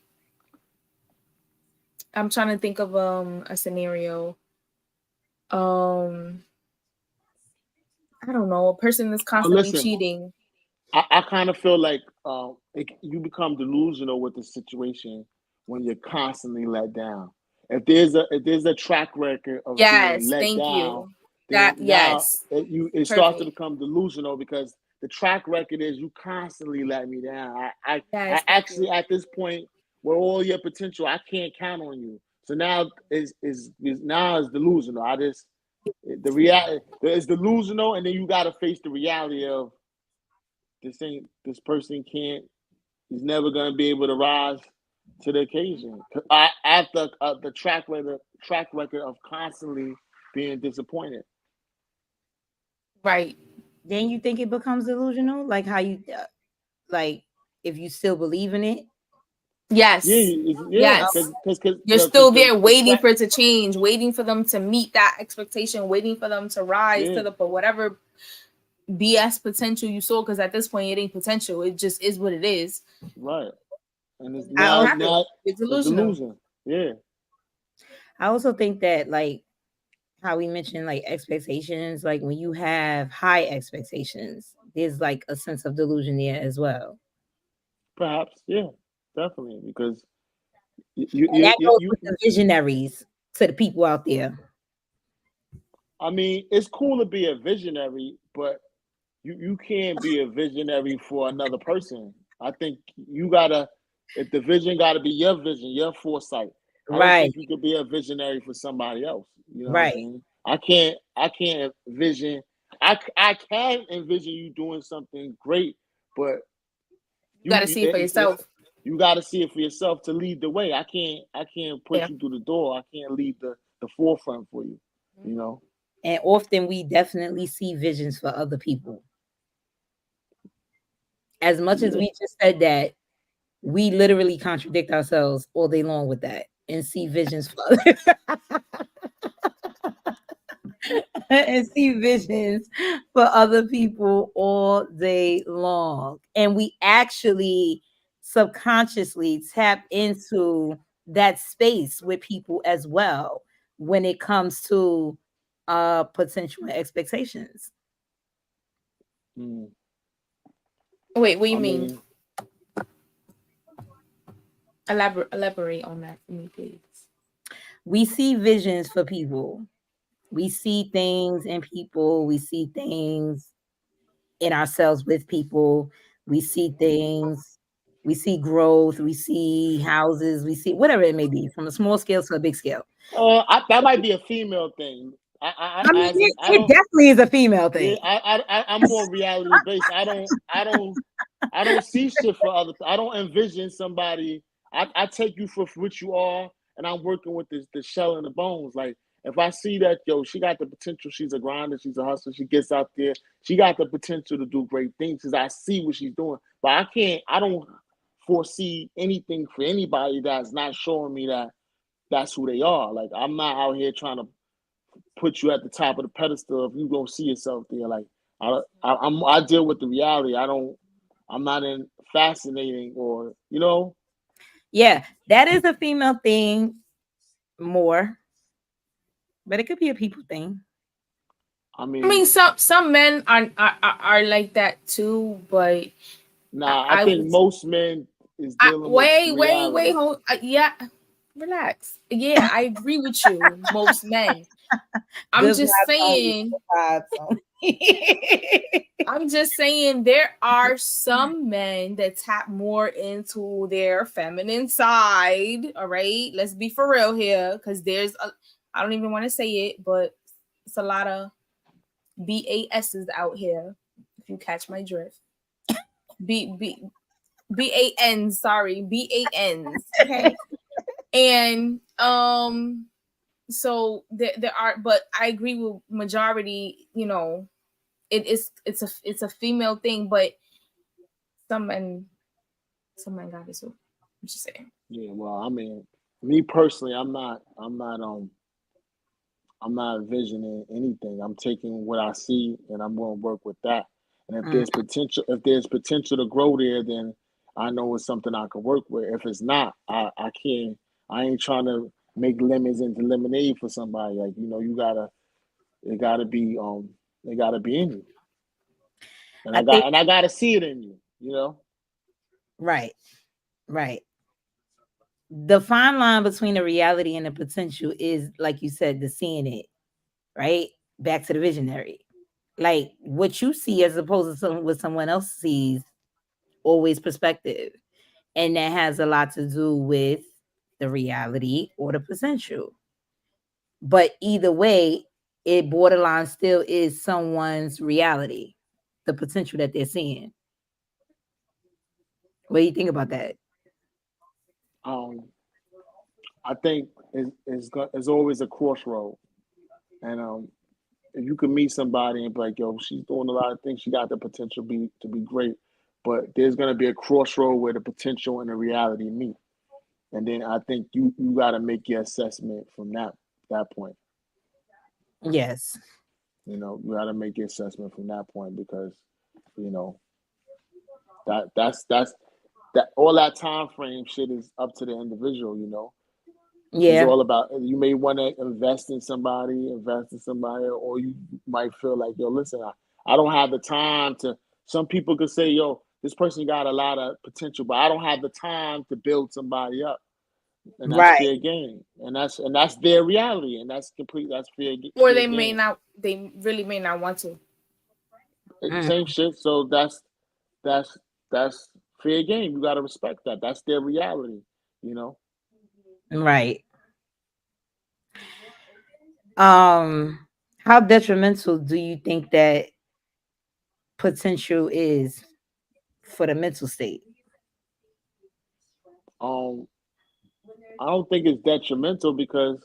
I'm trying to think of a scenario. I don't know, a person that's constantly cheating. I kind of feel like you become delusional with the situation when you're constantly let down. If there's a track record of being let down, then now it starts to become delusional because the track record is you constantly let me down. I actually at this point where all your potential, I can't count on you. So now is delusional. The reality is delusional, and then you got to face the reality of this person can't. He's never gonna be able to rise to the occasion. After the track record of constantly being disappointed. Right. Then you think it becomes delusional, like how you like if you still believe in it. Yes. Yeah, Yes. Cause You're still there waiting for it to change, waiting for them to meet that expectation, waiting for them to rise to the whatever BS potential you saw. Because at this point, it ain't potential. It just is what it is. Right. And it's it's delusional. delusion. Yeah. I also think that like how we mentioned like expectations, like when you have high expectations, there's like a sense of delusion there as well. Perhaps, yeah, definitely, because that goes with the visionaries to the people out there. I mean, it's cool to be a visionary, but you can't be a visionary for another person. I think you gotta, if the vision gotta be your vision, your foresight. I don't think you could be a visionary for somebody else. You know what I'm saying? I can't envision. I can envision you doing something great, but you gotta see it for yourself. You gotta see it for yourself to lead the way. I can't put you through the door. I can't lead the forefront for you. You know. And often we definitely see visions for other people. As much as we just said that, we literally contradict ourselves all day long with that and see visions for others. And see visions for other people all day long. And we actually subconsciously tap into that space with people as well when it comes to potential expectations. Wait, what do you mean? Elaborate on that for me, please. We see visions for people. We see things in people. We see things in ourselves with people. We see things. We see growth. We see houses. We see whatever it may be, from a small scale to a big scale. That might be a female thing. I mean, it definitely is a female thing. Yeah, I'm more reality based. I don't see shit for others. I don't envision somebody. I take you for what you are, and I'm working with the shell and the bones. Like if I see that, she got the potential. She's a grinder. She's a hustler. She gets out there. She got the potential to do great things because I see what she's doing. But I don't foresee anything for anybody that's not showing me that that's who they are. Like I'm not out here trying to put you at the top of the pedestal if you don't see yourself there. Like I deal with the reality. I'm not in fascinating or Yeah, that is a female thing more, but it could be a people thing. I mean, some men are like that too, but I think most men is dealing with reality. Wait, hold, yeah, relax. Yeah, I agree with you. Most men. I'm just saying. I'm just saying there are some men that tap more into their feminine side. All right, let's be for real here, because I don't even want to say it, but it's a lot of BASs out here. If you catch my drift, BANs. Sorry, BANs. Okay, and so there are, but I agree with majority. It's a female thing, but some men got it too. I'm just saying. Yeah, well, I mean, me personally, I'm not envisioning anything. I'm taking what I see and I'm going to work with that. And if there's potential to grow there, then I know it's something I can work with. If it's not, I can't. I ain't trying to make lemons into lemonade for somebody. Like it gotta be in you. And I gotta see it in you. Right. The fine line between the reality and the potential is, like you said, the seeing it, right? Back to the visionary. Like what you see as opposed to what someone else sees, always perspective. And that has a lot to do with the reality or the potential. But either way, it borderline still is someone's reality, the potential that they're seeing. What do you think about that? I think it's always a crossroad, and if you can meet somebody and be like, yo, she's doing a lot of things, she got the potential to be great, but there's gonna be a crossroad where the potential and the reality meet, and then I think you got to make your assessment from that point. Yes. You got to make your assessment from that point because you know that's that all that time frame shit is up to the individual. It's Yeah. all about you may want to invest in somebody, or you might feel like, yo, listen, I don't have the time to. Some people could say, yo, this person got a lot of potential, but I don't have the time to build somebody up, and that's Right. fair game, and that's their reality, and that's fair Or fair they may game. not. They really may not want to. Mm, Same shit. So that's that's fair game. You got to respect that. That's their reality. You know. right. How detrimental do you think that potential is for the mental state? Um, I don't think it's detrimental because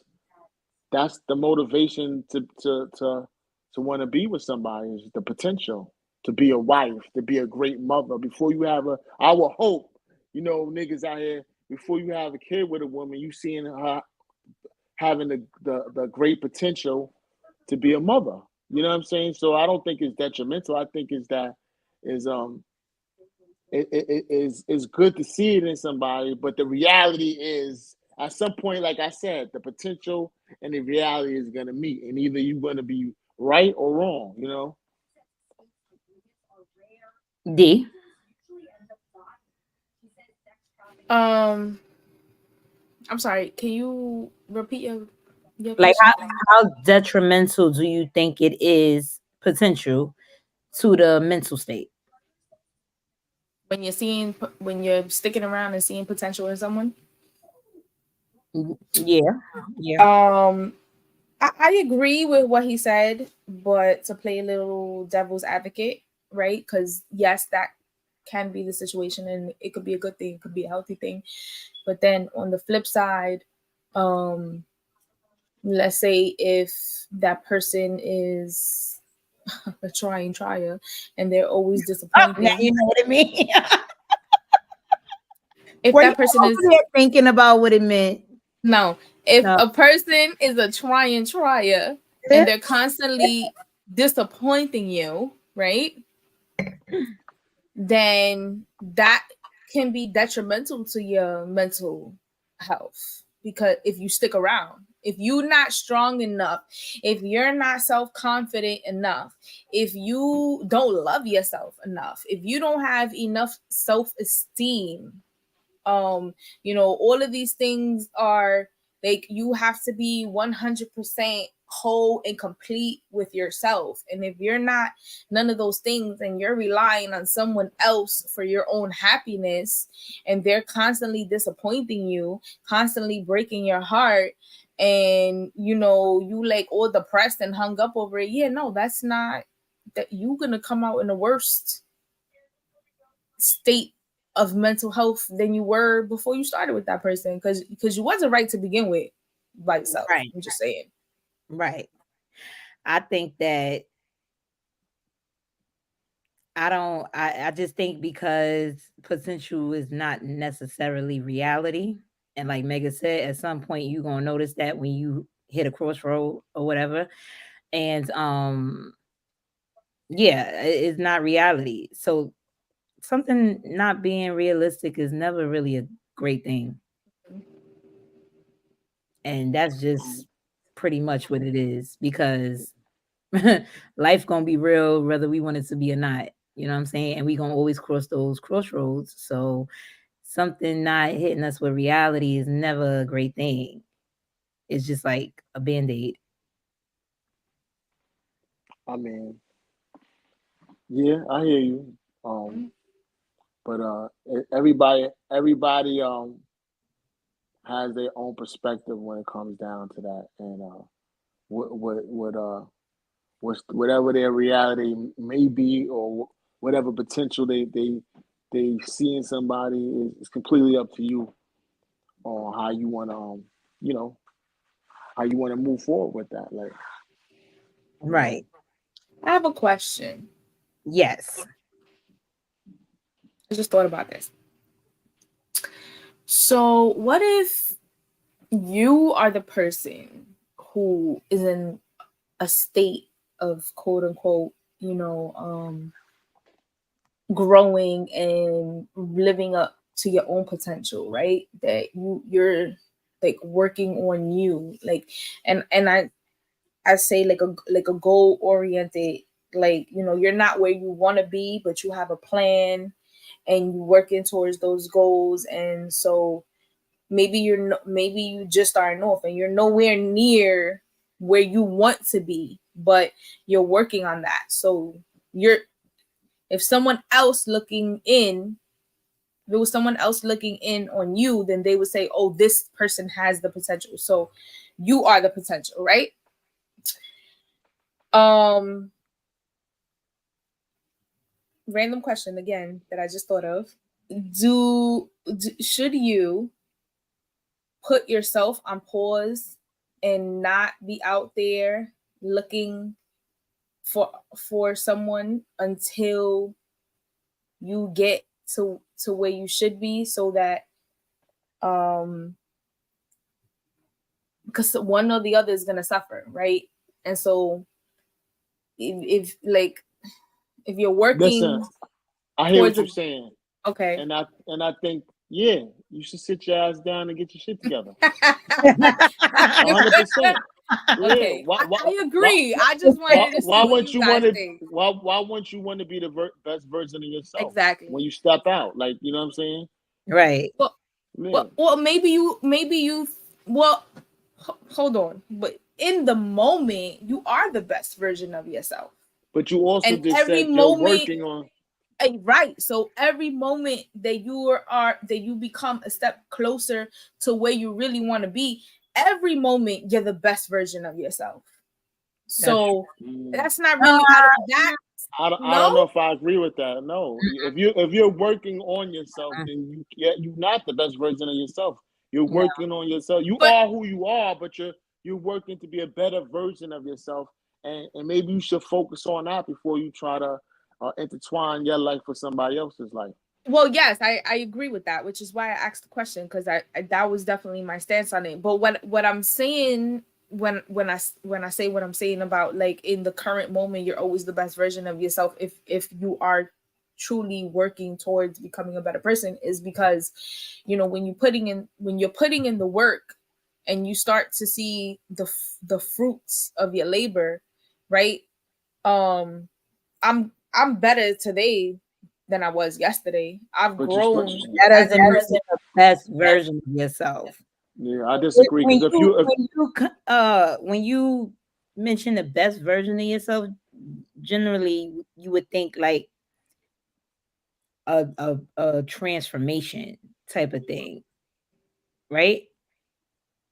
that's the motivation to want to be with somebody is the potential to be a wife, to be a great mother. Before you have I would hope, niggas out here, before you have a kid with a woman, you seeing her having the great potential to be a mother. You know what I'm saying? So I don't think it's detrimental. I think it's good to see it in somebody, but the reality is at some point, like I said, the potential and the reality is gonna meet, and either you're gonna be right or wrong. D. I'm sorry. Can you repeat your Like question? how detrimental do you think it is potential to the mental state? When you're sticking around and seeing potential in someone. Yeah. Yeah. I agree with what he said, but to play a little devil's advocate, right? Because yes, that can be the situation, and it could be a good thing, it could be a healthy thing. But then on the flip side, let's say if that person is a trier and they're always Oh, now disappointing. you know what I mean. If Were you that person is over there thinking about what it meant? no, if No. a person is a trier and they're constantly disappointing you, right? Then that can be detrimental to your mental health, because if you stick around, if you're not strong enough, if you're not self-confident enough, if you don't love yourself enough, if you don't have enough self-esteem, all of these things are like, you have to be 100% whole and complete with yourself. And if you're not none of those things and you're relying on someone else for your own happiness, and they're constantly disappointing you, constantly breaking your heart, and you like all depressed and hung up over it, that's not that you're gonna come out in the worst state of mental health than you were before you started with that person, because you wasn't right to begin with by yourself. Right. I'm just saying. Right. I think that I just think because potential is not necessarily reality. And like Mega said, at some point you're gonna notice that when you hit a crossroad or whatever. And yeah, it's not reality. So something not being realistic is never really a great thing. And that's just pretty much what it is, because life gonna be real whether we want it to be or not. You know what I'm saying? And we gonna always cross those crossroads. So something not hitting us with reality is never a great thing. It's just like a band-aid. I mean, yeah, I hear you. But everybody has their own perspective when it comes down to that, and whatever their reality may be, or whatever potential they they see in somebody is completely up to you on how you want to, you know, how you want to move forward with that. Like, Right. I have a question. Yes. I just thought about this. So, what if you are the person who is in a state of quote unquote, growing and living up to your own potential, right? That you're like working on you, like, and I say like a goal oriented, like, you're not where you want to be, but you have a plan and you working towards those goals. And so maybe maybe you just starting off and you're nowhere near where you want to be, but you're working on that. So if someone else looking in, if it was someone else looking in on you, then they would say, oh, this person has the potential. So you are the potential, right? Random question again that I just thought of. Should you put yourself on pause and not be out there looking for someone until you get to where you should be, so that because one or the other is going to suffer, right? And so if you're working listen, I hear what towards you're saying, okay. and I think, yeah, you should sit your ass down and get your shit together. 100%. Okay, Yeah. I agree. I just wanted to see what you guys think. Why wouldn't you want to be the best version of yourself Exactly. when you step out? Like, you know what I'm saying? Right. Yeah. Well, maybe you. Well, hold on. But in the moment, you are the best version of yourself. But you also And just every said you're moment, working on. right. So every moment that you become a step closer to where you really want to be, every moment you're the best version of yourself. So that's not really out of that. I don't know if I agree with that. No, if you're working on yourself, then you're not the best version of yourself. You're working on yourself. You are who you are, but you're working to be a better version of yourself. And maybe you should focus on that before you try to intertwine your life with somebody else's life. Well, yes, I agree with that, which is why I asked the question, because I that was definitely my stance on it. But what I'm saying when I say what I'm saying about, like, in the current moment, you're always the best version of yourself if you are truly working towards becoming a better person, is because, when you're putting in the work and you start to see the fruits of your labor, right? I'm better today than I was yesterday. I've grown. That doesn't mean the best version of yourself. Yeah, I disagree. Because when you mention the best version of yourself, generally you would think like a transformation type of thing, right?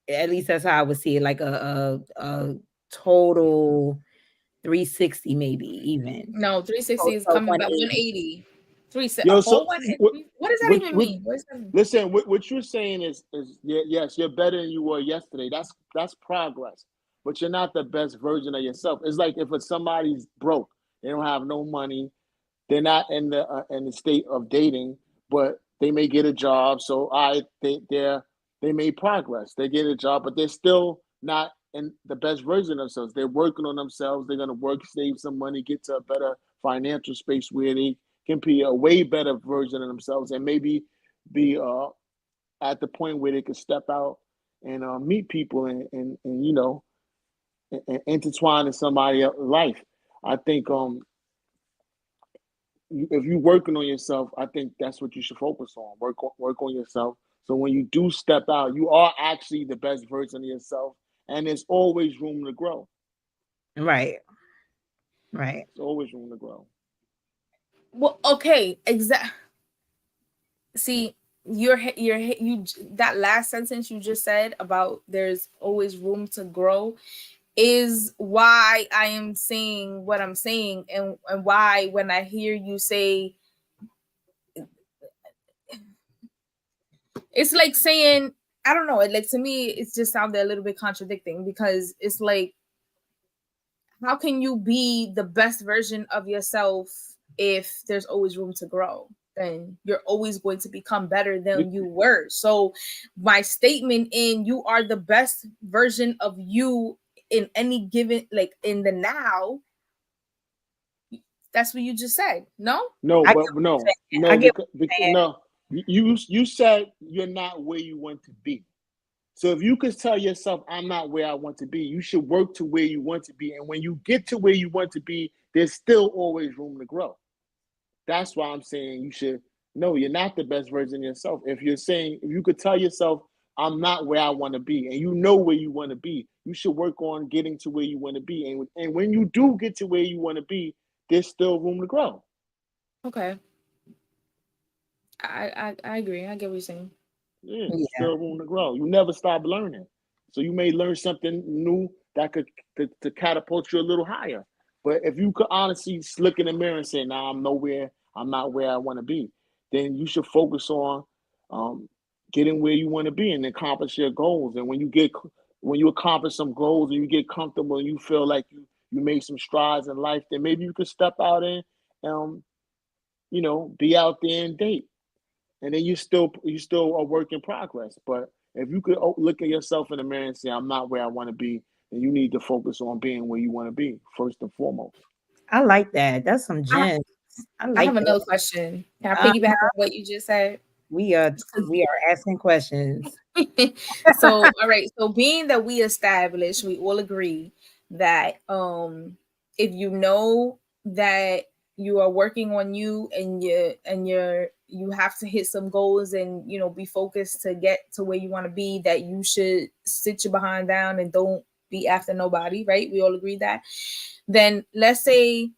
At least that's how I would see it, like a total 360, maybe even. No, 360 is coming back 180. 360. Yo, a whole 180. What does that even mean? What does that mean? Listen, what you're saying is yes, you're better than you were yesterday. That's progress, but you're not the best version of yourself. It's like if somebody's broke, they don't have no money, they're not in the state of dating, but they may get a job. So they made progress. They get a job, but they're still not in the best version of themselves. They're working on themselves. They're gonna work, save some money, get to a better financial space where they can be a way better version of themselves, and maybe be at the point where they can step out and meet people and and intertwine in somebody else's life. I think if you're working on yourself, I think that's what you should focus on. Work on yourself. So when you do step out, you are actually the best version of yourself, and there's always room to grow. Right. There's always room to grow. Well, okay, exactly. See, you that last sentence you just said about there's always room to grow is why I am saying what I'm saying, and why when I hear you say it's like saying, I don't know, like to me it just sounded a little bit contradicting, because it's like, how can you be the best version of yourself if there's always room to grow? Then you're always going to become better than you were. So my statement in you are the best version of you in any given, like in the now, that's what you just said. No? No, I get but what no, you're saying. no, I get because, what you're saying. no, you said you're not where you want to be. So if you could tell yourself, I'm not where I want to be, you should work to where you want to be. And when you get to where you want to be, there's still always room to grow. That's why I'm saying you should know you're not the best version of yourself. If you're saying, if you could tell yourself, I'm not where I want to be, and you know where you want to be, you should work on getting to where you want to be. And when you do get to where you want to be, there's still room to grow. Okay. I agree. I get what you're saying. Yeah, Yeah. still room to grow. You never stop learning. So you may learn something new that could to catapult you a little higher. But if you could honestly look in the mirror and say, "Nah, I'm nowhere. I'm not where I want to be," then you should focus on um, getting where you want to be and accomplish your goals. And when you accomplish some goals and you get comfortable and you feel like you made some strides in life, then maybe you could step out and be out there and date. And then you still a work in progress. But if you could look at yourself in the mirror and say, I'm not where I want to be, then you need to focus on being where you want to be first and foremost. I like that. That's some I, gems. I I like have that. another question. Can I Uh, piggyback on what you just said? we are asking questions. So all right, so being that we established, we all agree that if you know that you are working on you, and you have to hit some goals, and be focused to get to where you want to be, that you should sit your behind down and don't be after nobody, right? We all agree that. Then let's say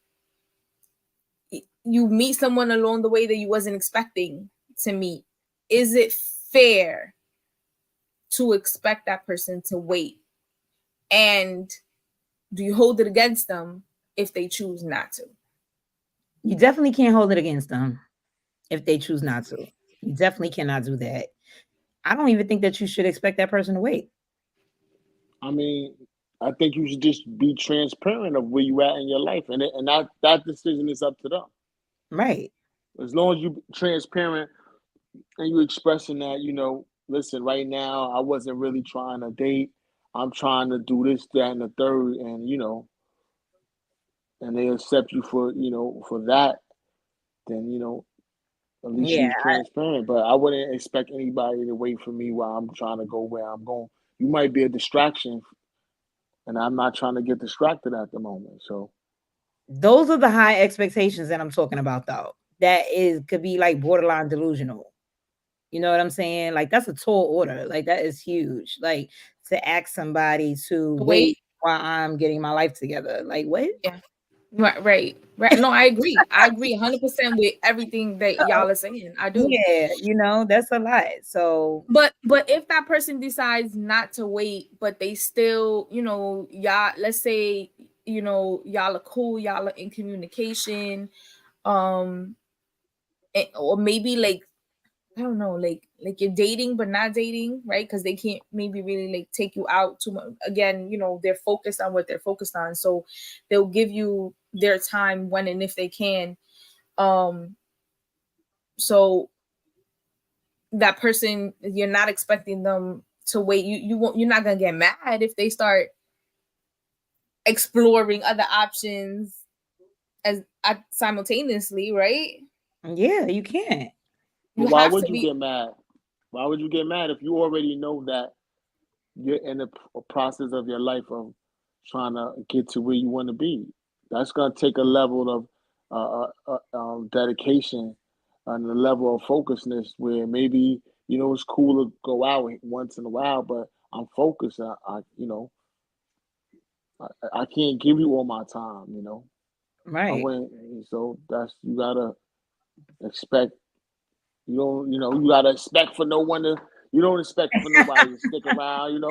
you meet someone along the way that you wasn't expecting to meet. Is it fair to expect that person to wait? And do you hold it against them if they choose not to? You definitely can't hold it against them if they choose not to. You definitely cannot do that. I don't even think that you should expect that person to wait. I mean, I think you should just be transparent of where you at in your life, and that decision is up to them. Right. As long as you transparent and you expressing that, listen, right now I wasn't really trying to date. I'm trying to do this, that, and the third, and they accept you for that, then at least Yeah. you was transparent. But I wouldn't expect anybody to wait for me while I'm trying to go where I'm going. You might be a distraction, and I'm not trying to get distracted at the moment. So Those are the high expectations that I'm talking about, though. Could be like borderline delusional. You know what I'm saying? Like, that's a tall order. Like, that is huge. Like, to ask somebody to Wait. wait while I'm getting my life together. Like, what? Yeah. Right. No, I agree. I agree 100% with everything that y'all are saying. I do. Yeah, that's a lot. So, But if that person decides not to wait, but they still, y'all, let's say, y'all are cool, y'all are in communication, or maybe like, I don't know, like you're dating but not dating, right? Because they can't maybe really like take you out too much. Again, they're focused on what they're focused on, so they'll give you their time when and if they can. So that person, you're not expecting them to wait. You're not gonna get mad if they start exploring other options as simultaneously, right? yeah, you can't. but why would you get mad? Why would you get mad if you already know that you're in a process of your life of trying to get to where you want to be? That's going to take a level of dedication and a level of focusness where maybe it's cool to go out once in a while, but I'm focused. I can't give you all my time. I Right. wouldn't. So you gotta expect. You gotta expect for no one to. You don't expect for nobody to stick around.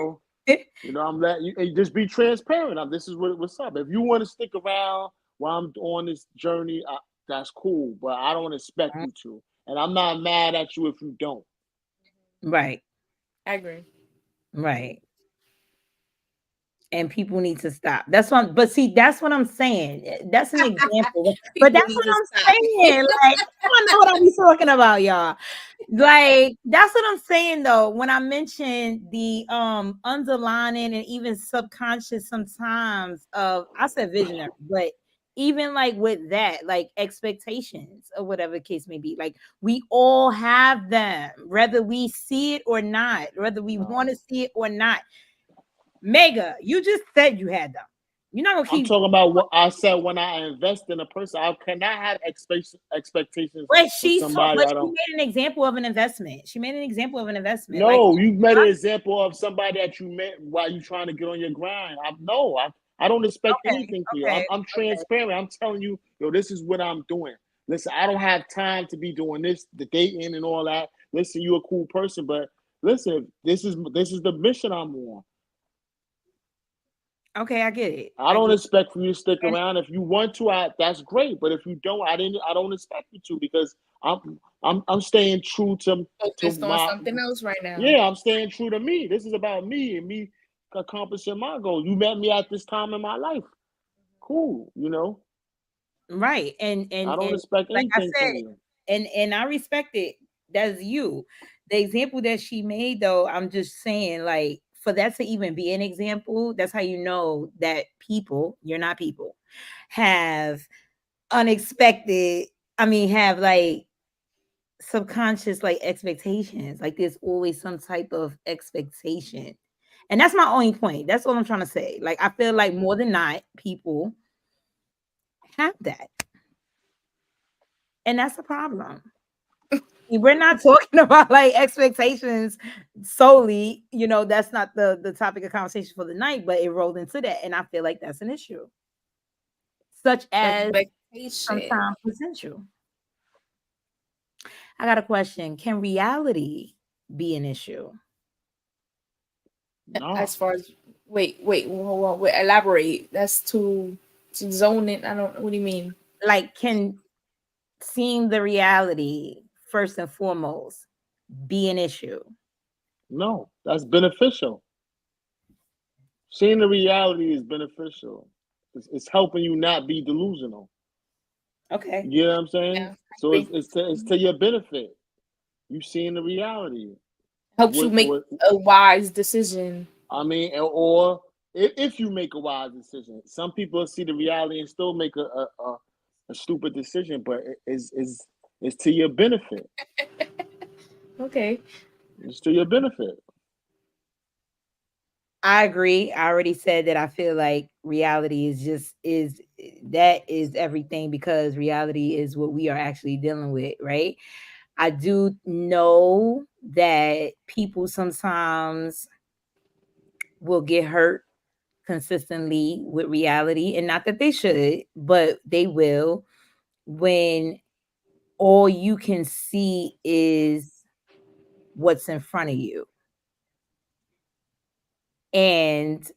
I'm letting you just be transparent. This is what's up. If you want to stick around while I'm on this journey, that's cool. But I don't expect you to, and I'm not mad at you if you don't. Right. I agree. Right. And people need to stop. That's what. But see, that's what I'm saying. That's an example. But People that's need what to I'm stop. saying. Like, I know what I'm talking about, y'all. Like, that's what I'm saying though. When I mentioned the underlining and even subconscious sometimes of, I said visionary, but even like with that, like expectations or whatever the case may be, like we all have them, whether we see it or not, whether we want to see it or not. Mega, you just said you had them. You're not gonna I'm keep. talking about what I said when I invest in a person. I cannot have expectations But with somebody I she don't. made an example of an investment. She made an example of an investment. Like, No, you made an example of somebody that you met while you trying to get on your grind. I don't expect okay, anything for you. okay, I'm transparent. I'm telling you, yo, this is what I'm doing. Listen, I don't have time to be doing this, the dating and all that. Listen, you're a cool person, but listen, this is the mission I'm on. okay, I get it. I don't get expect for you to stick it. around. If you want to, that's great. But if you don't, I don't expect you to, because I'm staying true to Focused on my. something else right now. Yeah, I'm staying true to me. This is about me and me accomplishing my goal. You met me at this time in my life. Cool, Right. And I don't expect like I anything said, from you. and I respect it. That's you. The example that she made, though, I'm just saying, like, for that to even be an example, that's how you know that people, you're not people, have unexpected, have like subconscious like expectations. Like there's always some type of expectation. And that's my only point. That's all I'm trying to say. Like I feel like more than not, people have that. And that's a problem. We're not talking about like expectations solely, that's not the topic of conversation for the night, but it rolled into that. And I feel like that's an issue. Such as Expectation. sometimes potential. I got a question. Can reality be an issue? No, As far as wait, elaborate. That's too zoning. I don't. What do you mean? Like, can seeing the reality first and foremost be an issue? no, that's beneficial. Seeing the reality is beneficial. It's helping you not be delusional. Okay. You know what I'm saying? Yeah, So it's to your benefit. You seeing the reality. helps you make a wise decision. I mean, or if you make a wise decision. Some people see the reality and still make a stupid decision, but it's to your benefit. Okay. It's to your benefit. I agree. I already said that I feel like reality is everything, because reality is what we are actually dealing with, right? I do know that people sometimes will get hurt consistently with reality, and not that they should, but they will, when all you can see is what's in front of you. And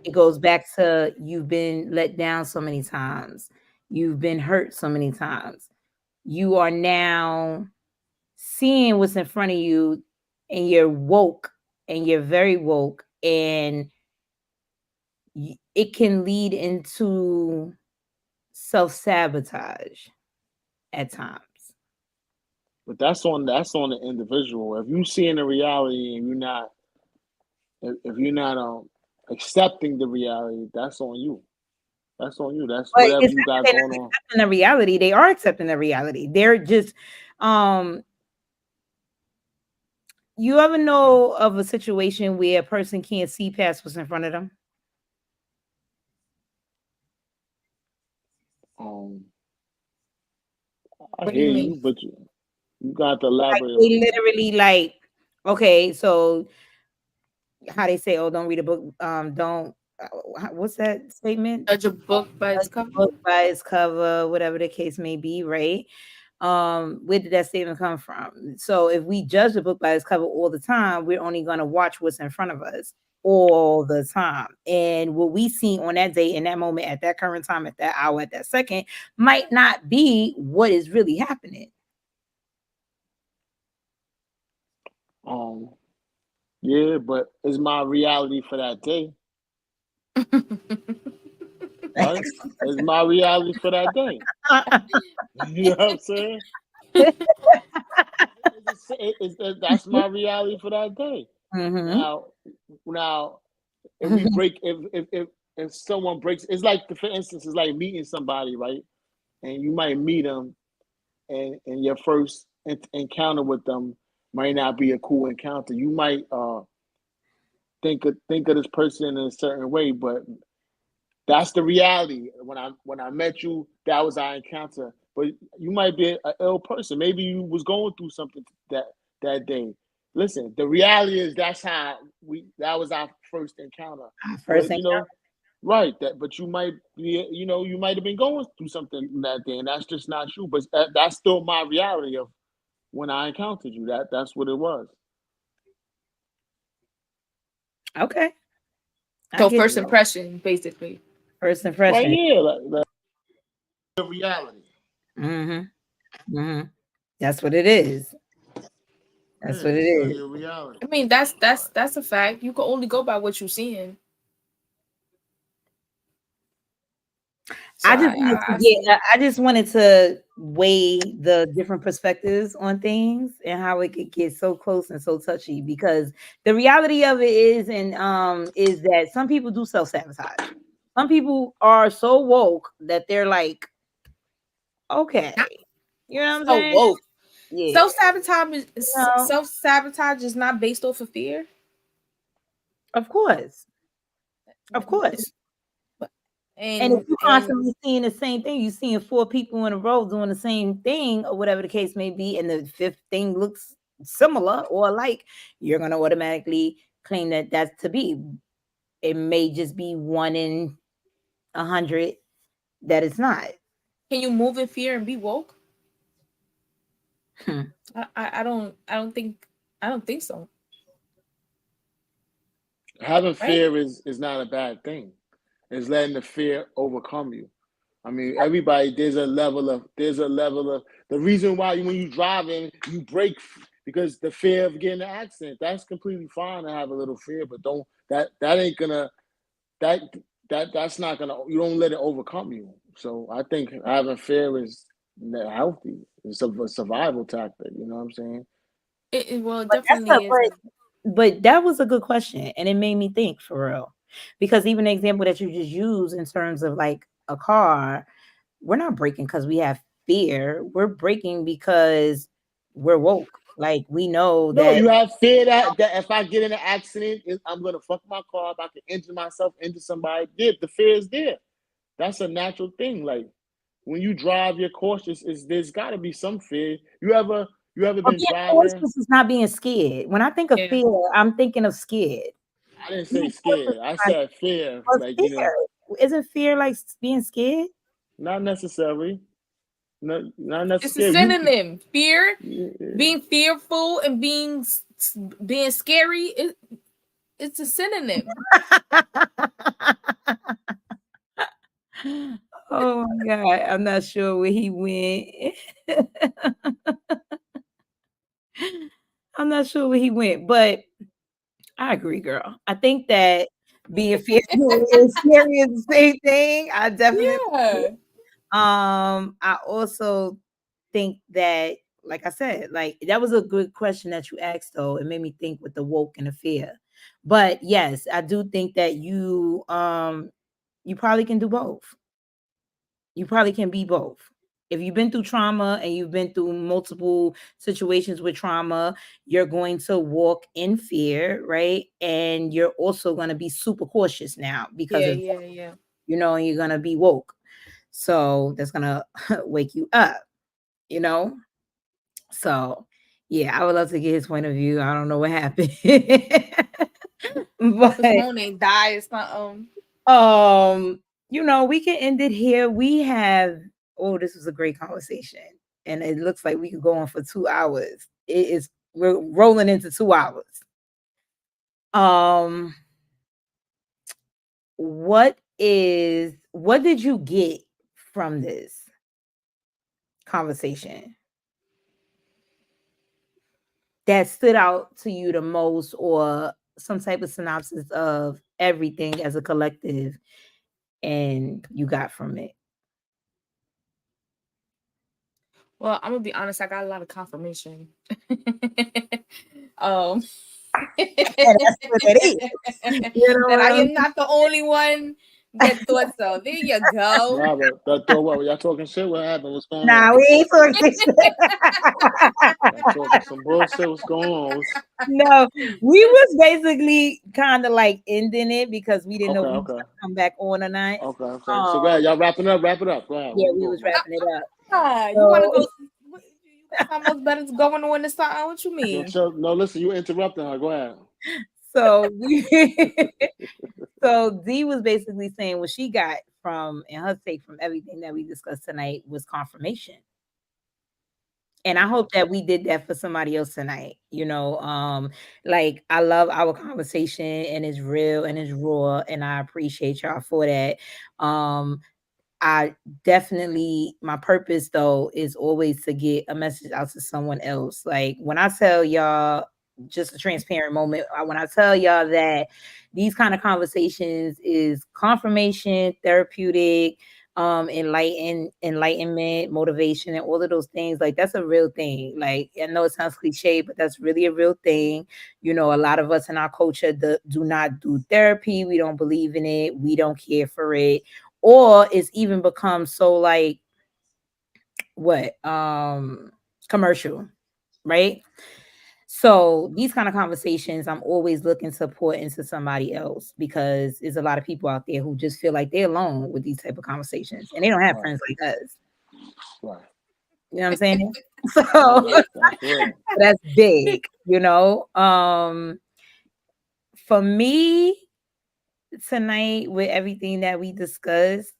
it goes back to, you've been let down so many times, you've been hurt so many times. You are now seeing what's in front of you, and you're woke, and you're very woke, and it can lead into self-sabotage at times. But that's on the individual. If you seeing the reality and if you're not accepting the reality, that's on you. That's on you. That's But whatever it's you not got that they're going not on. accepting the reality. They are accepting the reality. They're just you ever know of a situation where a person can't see past what's in front of them? I What do hear you you, mean? but you got to Like elaborate a they little more. literally like, okay, so how they say, oh, don't read a book, don't what's that statement? Judge a book by its Judge a cover. book by its cover, whatever the case may be, right? Where did that statement come from? So if we judge the book by its cover all the time, we're only going to watch what's in front of us all the time. And what we see on that day, in that moment, at that current time, at that hour, at that second, might not be what is really happening. Yeah, but it's my reality for that day, right? It's my reality for that day. You know what I'm saying? That's my reality for that day. Mhm. Now, if we break, if someone breaks, it's like, for instance, it's like meeting somebody, right? And you might meet them, and your first encounter with them might not be a cool encounter. You might think of this person in a certain way, but that's the reality. When I met you, that was our encounter. But you might be an ill person. Maybe you was going through something that day. Listen, the reality is that was our first encounter. First But thing. right, but you might be, you might have been going through something that day, and that's just not you. But that's still my reality of when I encountered you. That's what it was. Okay. I So get first you. impression, basically. First Right impression. here, like the reality. Mm-hmm. Mm-hmm. That's what it is. That's Yeah, what it it's still is. your reality. I mean, that's a fact. You can only go by what you're seeing. So I just wanted to I see. I just wanted to weigh the different perspectives on things and how it could get so close and so touchy, because the reality of it is that some people do self-sabotage. Some people are so woke that they're like, okay, you know what I'm So saying? woke. Yeah. Self-sabotage You know, self-sabotage is not based off of fear. of course. Of course. And if And you're constantly seeing the same thing, you're seeing 4 people in a row doing the same thing or whatever the case may be, and the 5th thing looks similar or alike, you're going to automatically claim that that's to be. It may just be 1 in 100 that it's not. can you move in fear and be woke? Hmm. I don't think so. Having Right? fear is not a bad thing. It's letting the fear overcome you. I mean, everybody, there's a level of the reason why when you driving, you brake because the fear of getting an accident. That's completely fine to have a little fear, but don't that ain't gonna that that's not gonna, you don't let it overcome you. So I think having fear is healthy. It's a survival tactic. You know what I'm saying? Well, it But definitely is. but that was a good question, and it made me think for real. Because even the example that you just used in terms of like a car, we're not breaking because we have fear. We're breaking because we're woke. Like we know No, that you have fear that if I get in an accident, I'm gonna fuck my car up. I can injure myself, injure somebody. The fear is there. That's a natural thing. Like when you drive, you're cautious. There's got to be some fear. You ever but been being driving? cautious is not being scared. When I think of Yeah. fear, I'm thinking of scared. I didn't say Being cautious scared. I is said fear. like Like fear. Isn't fear like being scared? not necessarily. Not It's a necessarily. synonym. Fear, Yeah. being fearful and being scary, it's a synonym. Oh my god, I'm not sure where he went. I'm not sure where he went, but I agree, girl. I think that being fearful and scary is the same thing. I definitely Yeah. I also think that, like I said, like that was a good question that you asked though. It made me think with the woke and the fear. But yes, I do think that you probably can do both. You probably can be both. If you've been through trauma and you've been through multiple situations with trauma, you're going to walk in fear, right? And you're also going to be super cautious now because Yeah, of, yeah. and you're going to be woke. So that's going to wake you up, you know? So, yeah, I would love to get his point of view. I don't know what happened. The But phone ain't die. It's not we can end it here. We have this was a great conversation. And it looks like we could go on for 2 hours. We're rolling into 2 hours. Um what did you get from this conversation that stood out to you the most, or some type of synopsis of everything as a collective and you got from it? Well, I'm gonna be honest, I got a lot of confirmation. um And that's what it is. You know that what I I'm am not the only one that thought so. There you go. Robert, what? Y'all talking shit? What happened? What's going Nah, on? we ain't talking shit. Y'all talking some bullshit? What's going on? No, we was basically kind of like ending it because we didn't know if we was Okay. gonna come back on or not. Okay. So go ahead. Y'all wrapping up. Wrap it up. Go ahead. Yeah, What we going was on? wrapping it up. You want to So, go? You got something else better going on or something? What you mean? No, listen. You interrupting her. Go ahead. so so D was basically saying what she got from, and her take from everything that we discussed tonight was confirmation. And I hope that we did that for somebody else tonight. You know, like I love our conversation and it's real and it's raw, and I appreciate y'all for that. I definitely, my purpose though is always to get a message out to someone else. Like when I tell y'all, just a transparent moment, when I tell y'all that these kind of conversations is confirmation, therapeutic, enlightenment, motivation, and all of those things, like that's a real thing. Like I know it sounds cliche, but that's really a real thing. You know, a lot of us in our culture do not do therapy. We don't believe in it. We don't care for it, or it's even become so like commercial, right? So these kind of conversations, I'm always looking to pour into somebody else, because there's a lot of people out there who just feel like they're alone with these type of conversations and they don't have Right. friends like us. Right. You know what I'm saying? So that's big, you know. For me tonight, with everything that we discussed,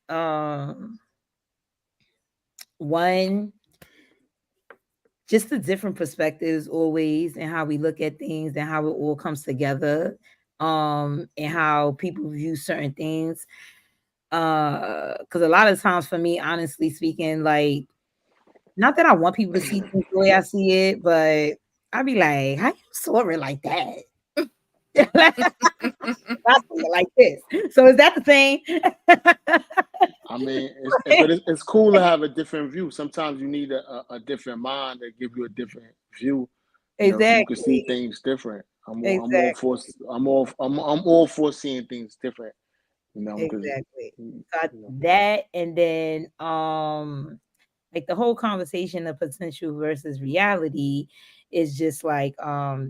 one, just the different perspectives always, and how we look at things and how it all comes together, and how people view certain things. Because a lot of times for me, honestly speaking, like, not that I want people to see things the way I see it, but I'd be like, how you saw it like that? I see it like this. So is that the thing? I mean, it's cool to have a different view. Sometimes you need a different mind to give you a different view. You know, so you can see things different. I'm all for seeing things different. You know, exactly. That, and then like the whole conversation of potential versus reality is just like I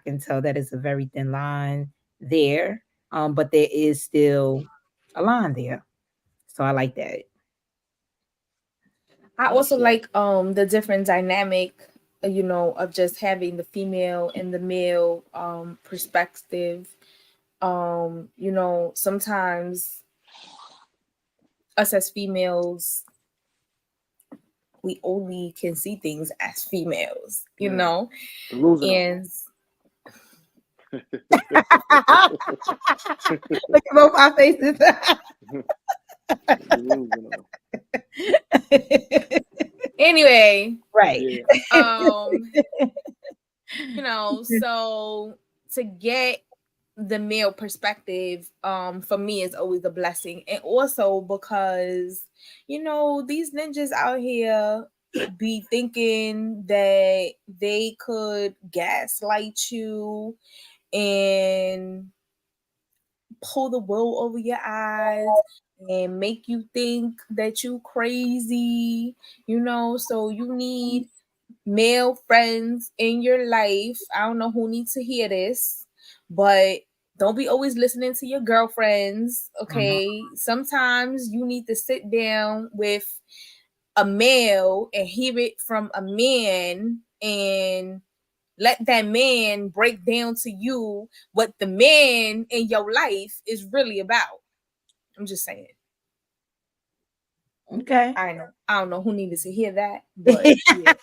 can tell that it's a very thin line there, but there is still a line there. So I like that. I also like the different dynamic, you know, of just having the female and the male perspective. You know, sometimes us as females, we only can see things as females, you know, and look at both our faces. Anyway, right. You know, so to get the male perspective, for me is always a blessing. And also because, you know, these ninjas out here be thinking that they could gaslight you and pull the wool over your eyes and make you think that you crazy, you know. So you need male friends in your life. I don't know who needs to hear this, but don't be always listening to your girlfriends, okay? Sometimes you need to sit down with a male and hear it from a man, and let that man break down to you what the man in your life is really about. I'm just saying. Okay. I don't know who needed to hear that, but yeah.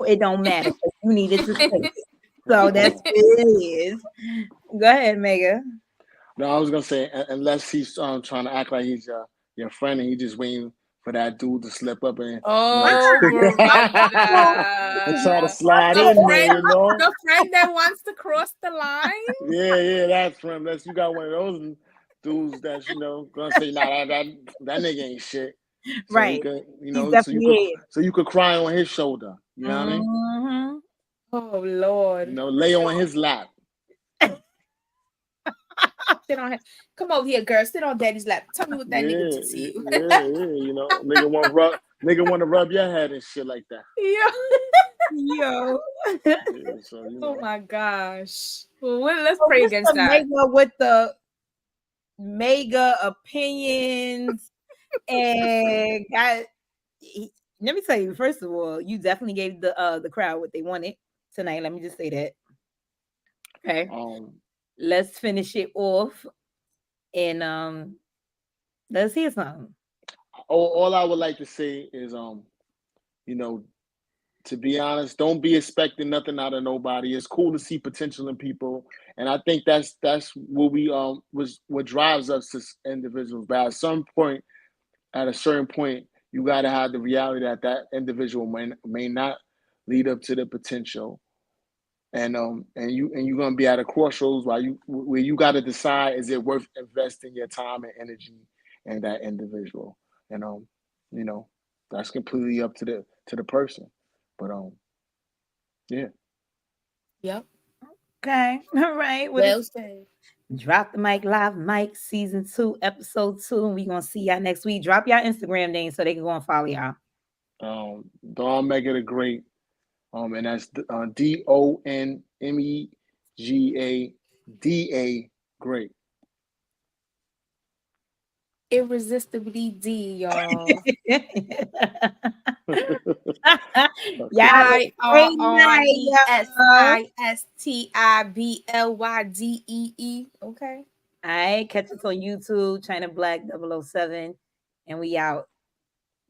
It don't matter. You needed to say it. So that's what it is. Go ahead, Mega. No, I was gonna say, unless he's trying to act like he's your friend and he just waiting for that dude to slip up and Oh, and try to Brenda. slide The in there, friend, you know? the friend that wants to cross the line. Yeah, that's from that's you got one of those dudes that gonna say, nah, that nigga ain't shit. So Right. he could, He's definitely so you could cry on his shoulder. You know what I mean? Mhm. Oh Lord. Lay on his lap. Sit on him. Come over here, girl. Sit on daddy's lap. Tell me what that nigga did to you. Yeah. Nigga want to rub your head and shit like that. Yo. Yeah, so Oh my gosh. Well, let's pray What's against the that. mega with the mega opinions and let me tell you, first of all, you definitely gave the crowd what they wanted tonight. Let me just say that. Okay. Let's finish it off and let's hear something. All I would like to say is to be honest, don't be expecting nothing out of nobody. It's cool to see potential in people, and I think that's what we what drives us as individuals. But at a certain point, you got to have the reality that individual may not lead up to the potential, and you're gonna be at a crossroads where you got to decide, is it worth investing your time and energy in that individual, and that's completely up to the person, but yeah. Yep. Okay. All right. Well said. Drop the Mic Live Mic Season 2, Episode 2. And we're going to see y'all next week. Drop y'all Instagram name so they can go and follow y'all. Don Mega the Great. And that's DONMEGADA Great. Irresistibly D, y'all. IRRESISTIBLYDEE. Okay. All right. Catch us on YouTube, China Black 007. And we out.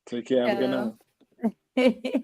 Take care. Have a good night.